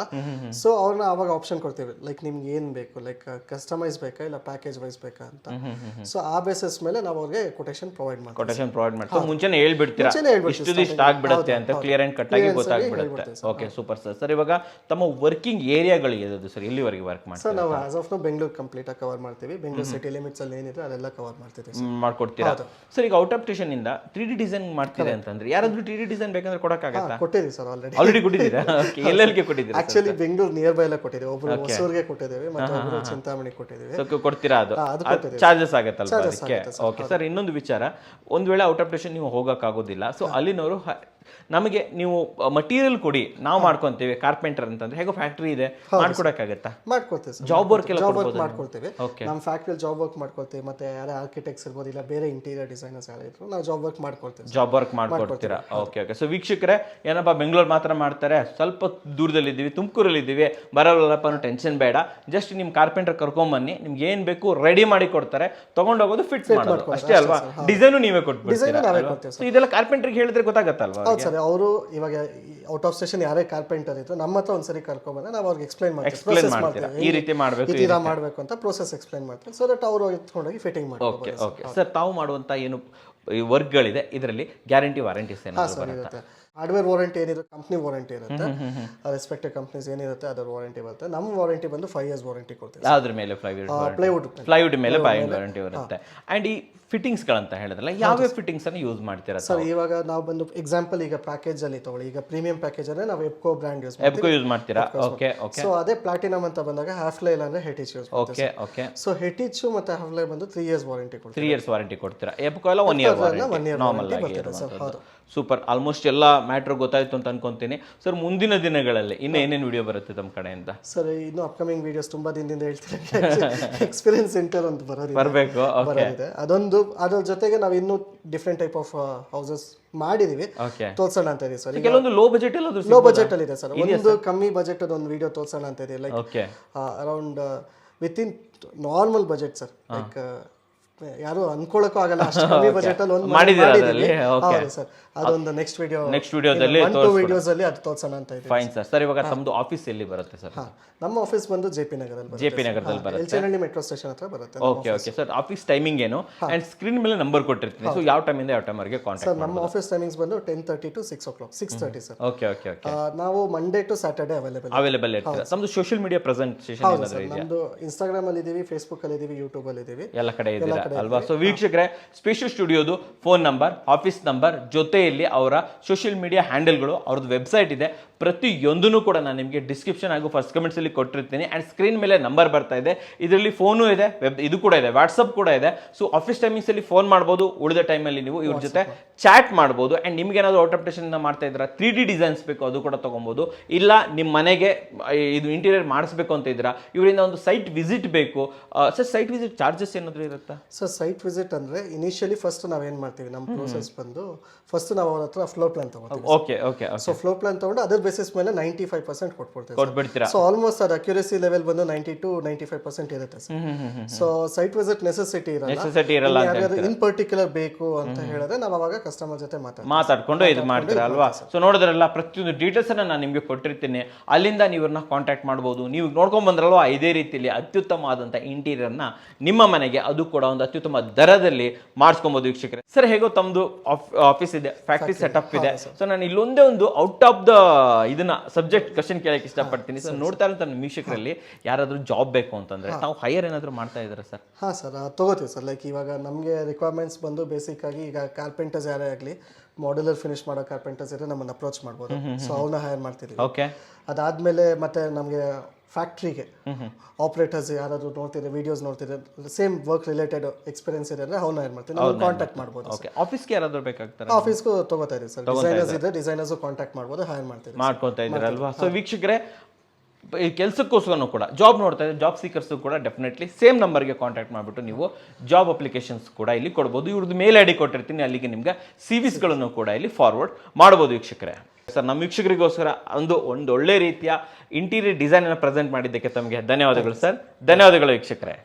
ಸೊ ಅವ್ರನ್ನ ಅವಾಗ ಆಪ್ಷನ್ ಕೊಡ್ತೀವಿ. ಲೈಕ್ ನಿಮ್ಗೆ ಏನ್ ಬೇಕು, ಲೈಕ್ ಕಸ್ಟಮೈಸ್ ಬೇಕಾ ಇಲ್ಲ ಪ್ಯಾಕೇಜ್ ವೈಸ್ ಬೇಕಾ ಅಂತ. ಸೊ ಆ ಬೇಸಿಸ್ ಮೇಲೆ ನಾವು ಅವ್ರಿಗೆ ಕೊಟೇಶನ್ ಪ್ರೊವೈಡ್ ಮಾಡ್ತೀವಿ. ಮುಂಚೆನೇ ಹೇಳ್ಬಿಡ್ತೀರಾ ಇಷ್ಟು ಇಷ್ಟ ಆಗ್ಬಿಡುತ್ತೆ ಅಂತ, ಕ್ಲಿಯರ್ ಅಂಡ್ ಕಟ್ ಆಗಿ ಗೊತ್ತಾಗ್ಬಿಡುತ್ತೆ. Okay, super sir. ಸರ್ ಇವಾಗ ತಮ್ಮ ವರ್ಕಿಂಗ್ ಏರಿಯಾಗಳು ಯಾವ್ದು ಸರ್? ಎಲ್ಲಿವರೆಗೆ ವರ್ಕ್ ಮಾಡ್ತೀರಾ? ಸರ್ ನಾವು as of now Bengaluru complete ಆಗಿ ಕವರ್ ಮಾಡ್ತೀವಿ. ಬೆಂಗಳೂರು ಸಿಟಿ ಲಿಮಿಟ್ಸ್ ಅಲ್ಲಿ ಏನಿದೆ ಅದೆಲ್ಲ ಕವರ್ ಮಾಡ್ತೀವಿ. ಮಾಡ್ಕೊಡ್ತೀರಾ ಸರ್? ಈಗ ಔಟ್ ಆಫ್ ಸ್ಟೇಷನ್ ಇಂದ 3D ಡಿಸೈನ್ ಮಾಡ್ತೀರಾ ಅಂತಂದ್ರೆ ಯಾರಾದ್ರೂ 3D ಡಿಸೈನ್ ಬೇಕಂದ್ರೆ ಕೊಡಕ್ಕಾಗತ್ತಾ? ಕೊಟ್ಟಿದ್ದೀವಿ ಸರ್, ಆಲ್ರೆಡಿ ಕೊಟ್ಟಿದ್ದೀರಾ? ಎಲ್ಲೆಲ್ಲಿಗೆ ಕೊಟ್ಟಿದ್ದೀರಾ? ಆಕ್ಚುಲಿ ಬೆಂಗಳೂರು ನಿಯರ್ ಬೈ ಎಲ್ಲ ಕೊಟ್ಟಿದ್ದೀವಿ. ಒಬ್ರು ಹೊಸೂರಿಗೆ ಕೊಟ್ಟಿದ್ದೀವಿ, ಮತ್ತೆ ಒಬ್ರು ಚಿಂತಾಮಣಿ ಕೊಟ್ಟಿದ್ದೀವಿ. ಕೊಡ್ತೀರಾ? ಅದು ಚಾರ್ಜಸ್ ಆಗತ್ತಲ್ವಾ ಅದಕ್ಕೆ? Okay sir. ಇನ್ನೊಂದು ವಿಚಾರ, ಒಂದ್ ವೇಳೆ ಔಟ್ ಆಫ್ ಸ್ಟೇಷನ್ ನೀವು ಹೋಗಕ್ಕಾಗೋದಿಲ್ಲ, ಸೊ ಅಲ್ಲಿನವರು ನಮಗೆ ನೀವು ಮಟೀರಿಯಲ್ ಕೊಡಿ, ನಾವು ಮಾಡ್ಕೊಂತೀವಿ, ಕಾರ್ಪೆಂಟರ್ ಅಂತಂದ್ರೆ ಹೇಗೋ ಫ್ಯಾಕ್ಟ್ರಿ ಇದೆ, ಮಾಡ್ಕೊಡಕ್ಕಾಗತ್ತಾ? ಮಾಡ್ಕೊಡ್ತೀವಿ. ಜಾಬ್ ವರ್ಕ್ ಎಲ್ಲ ಮಾಡ್ಕೊಡ್ತೀವಿ. ನಮ್ಮ ಫ್ಯಾಕ್ಟ್ರಿಯಲ್ಲಿ ಜಾಬ್ ವರ್ಕ್ ಮಾಡ್ಕೊಡ್ತೀವಿ. ಮತ್ತೆ ಯಾರೇ ಆರ್ಕಿಟೆಕ್ಟ್ಸ್ ಇರ್ಬೋದು, ಇಲ್ಲ ಬೇರೆ ಇಂಟೀರಿಯರ್ ಡಿಸೈನರ್ಸ್ ಯಾರು ಇದ್ರು, ನಾವು ಜಾಬ್ ವರ್ಕ್ ಮಾಡ್ಕೊಡ್ತೀವಿ. ಜಾಬ್ ವರ್ಕ್ ಮಾಡ್ಕೊಡ್ತೀರಾ? Okay okay. ಸೊ ವೀಕ್ಷಕರೇ, ಏನಪ್ಪ ಬೆಂಗಳೂರು ಮಾತ್ರ ಮಾಡ್ತಾರೆ, ಸ್ವಲ್ಪ ದೂರದಲ್ಲಿ ಇದ್ದೀವಿ, ತುಮಕೂರಲ್ಲಿ ಇದ್ದೀವಿ, ಬರೋಲ್ಲಪ್ಪ ಅನ್ನೋ ಟೆನ್ಷನ್ ಬೇಡ. ಜಸ್ಟ್ ನಿಮ್ ಕಾರ್ಪೆಂಟರ್ ಕರ್ಕೊಂಬನ್ನಿ, ನಿಮ್ಗೆ ಏನ್ ಬೇಕು ರೆಡಿ ಮಾಡಿ ಕೊಡ್ತಾರೆ, ತಗೊಂಡೋಗೋದು ಫಿಟ್ ಮಾಡೋದು ಅಷ್ಟೇ ಅಲ್ವಾ? ಡಿಸೈನು ನೀವೇ ಕೊಟ್ಬಿಡ್ತೀರಾ? ಇದೆಲ್ಲ ಕಾರ್ಪೆಂಟರ್ಗೆ ಹೇಳಿದ್ರೆ ಗೊತ್ತಾಗತ್ತಲ್ವಾ? ಸರ್ ಅವರು ಇವಾಗ ಔಟ್ ಆಫ್ ಸ್ಟೇಷನ್ ಯಾರೇ ಕಾರ್ಪೆಂಟರ್ ಇದ್ರು ನಮ್ಮ ಹತ್ರ ಒಂದ್ಸರಿ ಕರ್ಕೊಂಡ್ಬಂದ್ರೆ ನಾವು ಅವ್ರಿಗೆ ಎಕ್ಸ್ಪ್ಲೈನ್ ಮಾಡ್ತೀವಿ. ಈ ರೀತಿ ಮಾಡಬೇಕು ಅಂತ ಪ್ರೋಸೆಸ್ ಎಕ್ಸ್ಪ್ಲೈನ್ ಮಾಡ್ತೀವಿ, ಸೊ ದಟ್ ಅವರು ಎತ್ಕೊಂಡೋಗಿ ಫಿಟ್ಟಿಂಗ್ ಮಾಡ್ತಾರೆ. Okay okay. ಸರ್ ತಾವು ಮಾಡುವಂತ ಏನು ವರ್ಕ್ಗಳಿದೆ ಇದರಲ್ಲಿ ಗ್ಯಾರಂಟಿ ವಾರಂಟೀಸ್ ಏನಾದ್ರು ಬರುತ್ತೆ? ಹಾರ್ಡ್ವೇರ್ ವಾರಂಟಿ ಏನಿದೆ, ಕಂಪ್ನಿ ವಾರಂಟಿ ಇರುತ್ತೆ, ರೆಸ್ಪೆಕ್ಟೆಡ್ ಕಂಪ್ನೀಸ್ ಏನಿರುತ್ತೆ ಅದರ ವಾರಂಟಿ ಬರುತ್ತೆ. ನಮ್ಮ ವಾರಂಟಿ ಬಂದು 5 years ವಾರಂಟಿ ಕೊಡ್ತೀವಿ. ಅದ್ರ ಮೇಲೆ ಪ್ಲೈವುಡ್ ಮೇಲೆ ವಾರಂಟಿ ಬರುತ್ತೆ. ಅಂಡ್ ಈ ಫಿಟ್ಟಿಂಗ್ಸ್ ಗಳಂತ ಹೇಳಿದ್ರಲ್ಲ, ಯಾವ ಫಿಟ್ಟಿಂಗ್ಸ್ ಅನ್ನು ಯೂಸ್ ಮಾಡ್ತೀರಾ ಸರ್? ಇವಾಗ ನಾವು ಬಂದು ಎಕ್ಸಾಂಪಲ್ ಈಗ ಪ್ಯಾಕೇಜ್ ಅಲ್ಲಿ ತಗೊಳ್ಳಿ, ಈಗ ಪ್ರೀಮಿಯಂ ಪ್ಯಾಕೇಜ್ ಅಂದ್ರೆ ನಾವು ಎಪ್ಕೋ ಬ್ರ್ಯಾಂಡ್ ಯೂಸ್ ಮಾಡ್ತೀರಾ? Okay okay. ಸೊ ಅದೇ ಪ್ಲಾಟಿನಂ ಅಂತ ಬಂದಾಗ ಹಾಫ್ ಲೈ ಅಂದ್ರೆ ಹೆಟಿಚ್ ಯೂಸ್ ಮಾಡ್ತೀವಿ. Okay okay. ಸೊ ಹೆಟಿಚ್ ಮತ್ತೆ ಹಾಫ್ ಲೈ ಬಂದು 3 years ವಾರಂಟಿ ಕೊಡ್ತೀವಿ. 3 years ವಾರಂಟಿ ಕೊಡ್ತೀರಾ? ಎಪ್ಕೋ ಎಲ್ಲ 1 year ವಾರಂಟಿ ನಾರ್ಮಲ್ ಆಗಿ. ಸೂಪರ್. ಆಲ್ಮೋಸ್ಟ್ ಎಲ್ಲ ಮ್ಯಾಟ್ರ್ ಗೊತ್ತಾಯ್ತು ಅಂತ ಅನ್ಕೊಂತೀನಿ. ಸರ್ ಮುಂದಿನ ದಿನಗಳಲ್ಲಿ ಇನ್ನು ಏನೇನು ವಿಡಿಯೋ ಬರುತ್ತೆ ತಮ್ಮ ಕಡೆಯಿಂದ? ಸರ್ ಇನ್ನು ಅಪ್ಕಮಿಂಗ್ ವಿಡಿಯೋಸ್ ತುಂಬಾ ದಿನದಿಂದ ಹೇಳ್ತೀನಿ. ಎಕ್ಸ್ಪೀರಿಯನ್ಸ್ ಸೆಂಟರ್ ಅಂತ ಬರಬೇಕು. ಅದೊಂದು ಅದ್ರ ಜೊತೆಗೆ ನಾವು ಇನ್ನೂ ಡಿಫ್ರೆಂಟ್ ಟೈಪ್ ಆಫ್ ಹೌಸಸ್ ಮಾಡಿದೀವಿ, ತೋರ್ಸೋಣ ಅಂತ ಇದೆ ಸರ್. ಕೆಲವೊಂದು ಲೋ ಬಜೆಟ್ ಅಲ್ಲಿ ಇದೆ ಸರ್. ಒಂದು ಕಮ್ಮಿ ಬಜೆಟ್ ಒಂದು ವಿಡಿಯೋ ತೋರ್ಸೋಣ ಅಂತ ಇದೆ. Like around with in normal budget sir, like ಯಾರು ಅನ್ಕೊಳ್ಳೋಕ್ಕೂ ಆಗಲ್ಲ ಅಷ್ಟು ಕಮ್ಮಿ ಬಜೆಟ್ ಅಲ್ಲಿ ಒಂದು ಮಾಡಿದ್ದೀರಾ ಮಾಡಿದ್ದೀವಿ. ಅದರಲ್ಲಿ? Okay. ಹೌದು ಸರ್, ಅದೊಂದು ನೆಕ್ಸ್ಟ್ ವಿಡಿಯೋದಲ್ಲಿ 1-2 ವಿಡಿಯೋಸ್ ಅಲ್ಲಿ ಅದು ತೋರ್ಸೋಣ ಅಂತ ಇದೆ. Fine sir. ಸರ್ ಇವಾಗ ತಮ್ಮದು ಆಫೀಸ್ ಎಲ್ಲಿ ಬರುತ್ತೆ ಸರ್? ನಮ್ಮ ಆಫೀಸ್ ಬಂದು ಜೆ ಪಿ ನಗರಲ್ಲಿ ಬರುತ್ತೆ. JP ನಗರದಲ್ಲಿ ಬರುತ್ತೆ. ಎಲ್ಚೇನಹಳ್ಳಿ ಮೆಟ್ರೋ ಸ್ಟೇಷನ್ ಹತ್ರ ಬರುತ್ತೆ. Okay okay sir. Office timing ಏನು ಅಂಡ್ ಸ್ಕ್ರೀನ್ ಮೇಲೆ ನಂಬರ್ ಕೊಟ್ಟಿರ್ತೀನಿ. ಸೊ ಯಾವ ಟೈಮಿಂದ ಯಾವ ಟೈಮ್ವರೆಗೆ ಸರ್ ಕಾಂಟ್ಯಾಕ್ಟ್? ನಮ್ಮ ಆಫೀಸ್ ಟೈಮಿಂಗ್ಸ್ ಬಂದು 10:30 to 6 o'clock, 6:30 sir. Okay okay okay. ನಾವು ಮಂಡೇ ಟು ಸ್ಯಾಟರ್ಡೆ ಅವೈಲೇಬಲ್ ಇರ್ತೀರಾ? ತಮ್ಮದು ಸೋಷಿಯಲ್ ಮೀಡಿಯಾ ಪ್ರೆಸೆಂಟೇಷನ್ ಏನಾದರೂ ಇದೆಯಾ? ನಮ್ದು ಇನ್ಸ್ಟಾಗ್ರಾಮ್ ಅಲ್ಲಿ ಇದೀವಿ, ಫೇಸ್ಬುಕ್ ಅಲ್ಲಿ ಇದೀವಿ, ಯೂಟ್ಯೂಬ್ ಅಲ್ಲಿ ಇದೀವಿ, ಎಲ್ಲ ಕಡೆ ಇದ್ದೀರಾ ಅಲ್ವಾ? ಸೊ ವೀಕ್ಷಕರೇ, ಸ್ಪೇಷಿಯಸ್ ಸ್ಟುಡಿಯೋದು ಫೋನ್ ನಂಬರ್, ಆಫೀಸ್ ನಂಬರ್ ಜೊತೆಯಲ್ಲಿ ಅವರ ಸೋಷಿಯಲ್ ಮೀಡಿಯಾ ಹ್ಯಾಂಡಲ್ಗಳು, ಅವ್ರದ್ದು ವೆಬ್ಸೈಟ್ ಇದೆ, ಪ್ರತಿಯೊಂದನ್ನು ಕೂಡ ನಾನು ನಿಮಗೆ ಡಿಸ್ಕ್ರಿಪ್ಷನ್ ಹಾಗೂ ಫಸ್ಟ್ ಕಮೆಂಟ್ಸ್ ಅಲ್ಲಿ ಕೊಟ್ಟಿರ್ತೀನಿ. ಅಂಡ್ ಸ್ಕ್ರೀನ್ ಮೇಲೆ ನಂಬರ್ ಬರ್ತಾ ಇದೆ, ಇದರಲ್ಲಿ ಫೋನು ಇದೆ, ಇದು ಕೂಡ ಇದೆ, ವಾಟ್ಸಪ್ ಕೂಡ ಇದೆ. ಸೊ ಆಫೀಸ್ ಟೈಮಿಂಗ್ಸ್ ಅಲ್ಲಿ ಫೋನ್ ಮಾಡ್ಬೋದು, ಉಳಿದ ಟೈಮಲ್ಲಿ ನೀವು ಇವ್ರ ಜೊತೆ ಚಾಟ್ ಮಾಡ್ಬೋದು. ಅಂಡ್ ನಿಮ್ಗೆ ಏನಾದ್ರು ಔಟಪ್ಟೇಷನ್ ಮಾಡ್ತಾ ಇದ್ದೀರಾ, 3D ಡಿಸೈನ್ಸ್ ಬೇಕು ಅದು ಕೂಡ ತಗೊಬೋದು. ಇಲ್ಲ ನಿಮ್ಮ ಮನೆಗೆ ಇದು ಇಂಟೀರಿಯರ್ ಮಾಡಿಸ್ಬೇಕು ಅಂತ ಇದ್ದೀರಾ, ಇವರಿಂದ ಒಂದು ಸೈಟ್ ವಿಸಿಟ್ ಬೇಕು. ಸರ್ ಸೈಟ್ ವಿಸಿಟ್ ಚಾರ್ಜಸ್ ಏನಾದರೂ ಇರುತ್ತಾ? ಸರ್ ಸೈಟ್ ವಿಸಿಟ್ ಅಂದ್ರೆ ಇನಿಷಿಯಲಿ ಫಸ್ಟ್ ನಾವೇನ್ ಮಾಡ್ತೀವಿ, ನಮ್ಮ ಪ್ರೋಸೆಸ್ ಬಂದು ಫಸ್ಟ್ ನಾವು ಅವ್ರ ಹತ್ರ ಫ್ಲೋರ್ ಪ್ಲಾನ್ ತಗೋತೀವಿ. Okay okay. So floor plan ತಗೊಂಡು ಅದ್ರ ಬೇಸಿಸ್ ಮೇಲೆ 95% ಕೊಟ್ಬಿಡ್ತೀರಾ? ಸೊ ಆಲ್ಮೋಸ್ಟ್ ಅದು ಅಕ್ಯುರೇಸಿ ಲೆವೆಲ್ ಬಂದು 90 to 95% ಇರುತ್ತೆ sir. So site visit necessity ಇರಲ್ಲ. ಇನ್ ಪರ್ಟಿಕ್ಯುಲರ್ ಬೇಕು ಅಂತ ಹೇಳಿದ್ರೆ ನಾವು ಅವಾಗ ಕಸ್ಟಮರ್ ಜೊತೆ ಮಾತಾಡ್ಕೊಂಡು ಇದು ಮಾಡ್ತೀರಾ ಅಲ್ವಾ? ಸೊ ನೋಡಿದ್ರಲ್ಲ, ಪ್ರತಿಯೊಂದು ಡೀಟೇಲ್ಸ್ ಅನ್ನ ನಾನು ನಿಮಗೆ ಕೊಟ್ಟಿರ್ತೀನಿ, ಅಲ್ಲಿಂದ ನೀವನ್ನ ಕಾಂಟ್ಯಾಕ್ಟ್ ಮಾಡ್ಬೋದು. ನೀವು ನೋಡ್ಕೊಂಡ್ ಬಂದ್ರಲ್ವಾ, ಇದೇ ರೀತಿಯಲ್ಲಿ ಅತ್ಯುತ್ತಮವಾದಂಥ ಇಂಟೀರಿಯರ್ನ ನಿಮ್ಮ ಮನೆಗೆ, ಅದು ಕೂಡ ಒಂದು ಅತ್ಯುತ್ತಮ ದರದಲ್ಲಿ ಮಾಡಿಸ್ಕೊಬೋದು ವೀಕ್ಷಕರೇ. ಸರ್ ಹೇಗೋ ತಮ್ಮದು ಆಫೀಸ್ ಇದೆ, ಫ್ಯಾಕ್ಟ್ರಿ ಸೆಟಪ್ ಇದೆ. ಸೊ ನಾನು ಇಲ್ಲೊಂದೇ ಒಂದು ಔಟ್ ಆಫ್ ದ ಇದನ್ನ ಸಬ್ಜೆಕ್ಟ್ ಕ್ವಶನ್ ಕೇಳಕ್ಕೆ ಇಷ್ಟಪಡ್ತೀನಿ. ಸರ್ ನೋಡ್ತಾ ಇರೋ ನಮ್ಮ ವೀಕ್ಷಕರಲ್ಲಿ ಯಾರಾದ್ರೂ ಜಾಬ್ ಬೇಕು ಅಂತಂದ್ರೆ ತಾವು ಹೈಯರ್ ಏನಾದ್ರು ಮಾಡ್ತಾ ಇದ್ದೀರಾ ಸರ್? ಹಾಂ ಸರ್, ತಗೋತೀವಿ ಸರ್. ಲೈಕ್ ಇವಾಗ ನಮಗೆ ರಿಕ್ವೈರ್ಮೆಂಟ್ಸ್ ಬಂದು ಬೇಸಿಕ್ ಆಗಿ ಈಗ ಕಾರ್ಪೆಂಟರ್ಸ್ ಯಾರೇ ಆಗಲಿ, ಮಾಡ್ಯುಲರ್ ಫಿನಿಶ್ ಮಾಡೋ ಕಾರ್ಪೆಂಟರ್ಸ್ ಇದ್ರೆ ನಮ್ಮನ್ನು ಅಪ್ರೋಚ್ ಮಾಡ್ಬೋದು. ಸೊ ಅವ್ರನ್ನ ಹೈರ್ ಮಾಡ್ತಿದ್ದೀವಿ. ಓಕೆ. ಅದಾದ್ಮೇಲೆ ಮತ್ತೆ ನಮಗೆ ಫ್ಯಾಕ್ಟ್ರಿಗೆ ಆಪರೇಟರ್ಸ್ ಯಾರಾದರೂ ನೋಡ್ತಿದ್ರೆ, ವಿಡಿಯೋಸ್ ನೋಡ್ತಿದ್ರೆ, ಸೇಮ್ ವರ್ಕ್ ರಿಲೇಟೆಡ್ ಎಕ್ಸ್ಪೀರಿಯನ್ಸ್ ಇದೆ ಅಂದ್ರೆ ಅವ್ರನ್ನ ಹೈರ್ ಮಾಡ್ತೀವಿ, ನಾವು ಕಾಂಟ್ಯಾಕ್ಟ್ ಮಾಡ್ಬೋದು. ಓಕೆ. ಆಫೀಸ್ಗೆ ಯಾರಾದ್ರೂ ಬೇಕಾಗ್ತಾರೆ? ಆಫೀಸ್ಗೂ ತಗೋತಾ ಇದೀವಿ ಸರ್. ಡಿಸೈನರ್ಸ್ ಇದ್ರೆ ಡಿಸೈನರ್ಸ್ ಕಾಂಟ್ಯಾಕ್ಟ್ ಮಾಡ್ಬೋದು, ಹೈರ್ ಮಾಡ್ಕೊತಾ ಇದ್ದೀರಲ್ವಾ? ಸೊ ವೀಕ್ಷಕರೇ, ಈ ಕೆಲಸಕ್ಕೋಸ್ಕರನೂ ಕೂಡ ಜಾಬ್ ನೋಡ್ತಾ ಇದ್ದಾರೆ, ಜಾಬ್ ಸೀಕರ್ಸು ಕೂಡ ಡೆಫಿನೆಟ್ಲಿ ಸೇಮ್ ನಂಬರ್ಗೆ ಕಾಂಟ್ಯಾಕ್ಟ್ ಮಾಡಿಬಿಟ್ಟು ನೀವು ಜಾಬ್ ಅಪ್ಲಿಕೇಶನ್ಸ್ ಕೂಡ ಇಲ್ಲಿ ಕೊಡ್ಬೋದು. ಇವ್ರದ್ದು ಮೇಲ್ ID ಕೊಟ್ಟಿರ್ತೀನಿ, ಅಲ್ಲಿಗೆ ನಿಮ್ಗೆ CVsಗಳನ್ನು ಕೂಡ ಇಲ್ಲಿ ಫಾರ್ವರ್ಡ್ ಮಾಡ್ಬೋದು ವೀಕ್ಷಕರೇ. ಸರ್ ನಮ್ಮ ವೀಕ್ಷಕರಿಗೋಸ್ಕರ ಒಂದು ಒಳ್ಳೆ ರೀತಿಯ ಇಂಟೀರಿಯರ್ ಡಿಸೈನ್ ಅನ್ನು ಪ್ರೆಸೆಂಟ್ ಮಾಡಿದ್ದಕ್ಕೆ ತಮಗೆ ಧನ್ಯವಾದಗಳು ಸರ್. ಧನ್ಯವಾದಗಳು ವೀಕ್ಷಕರೇ.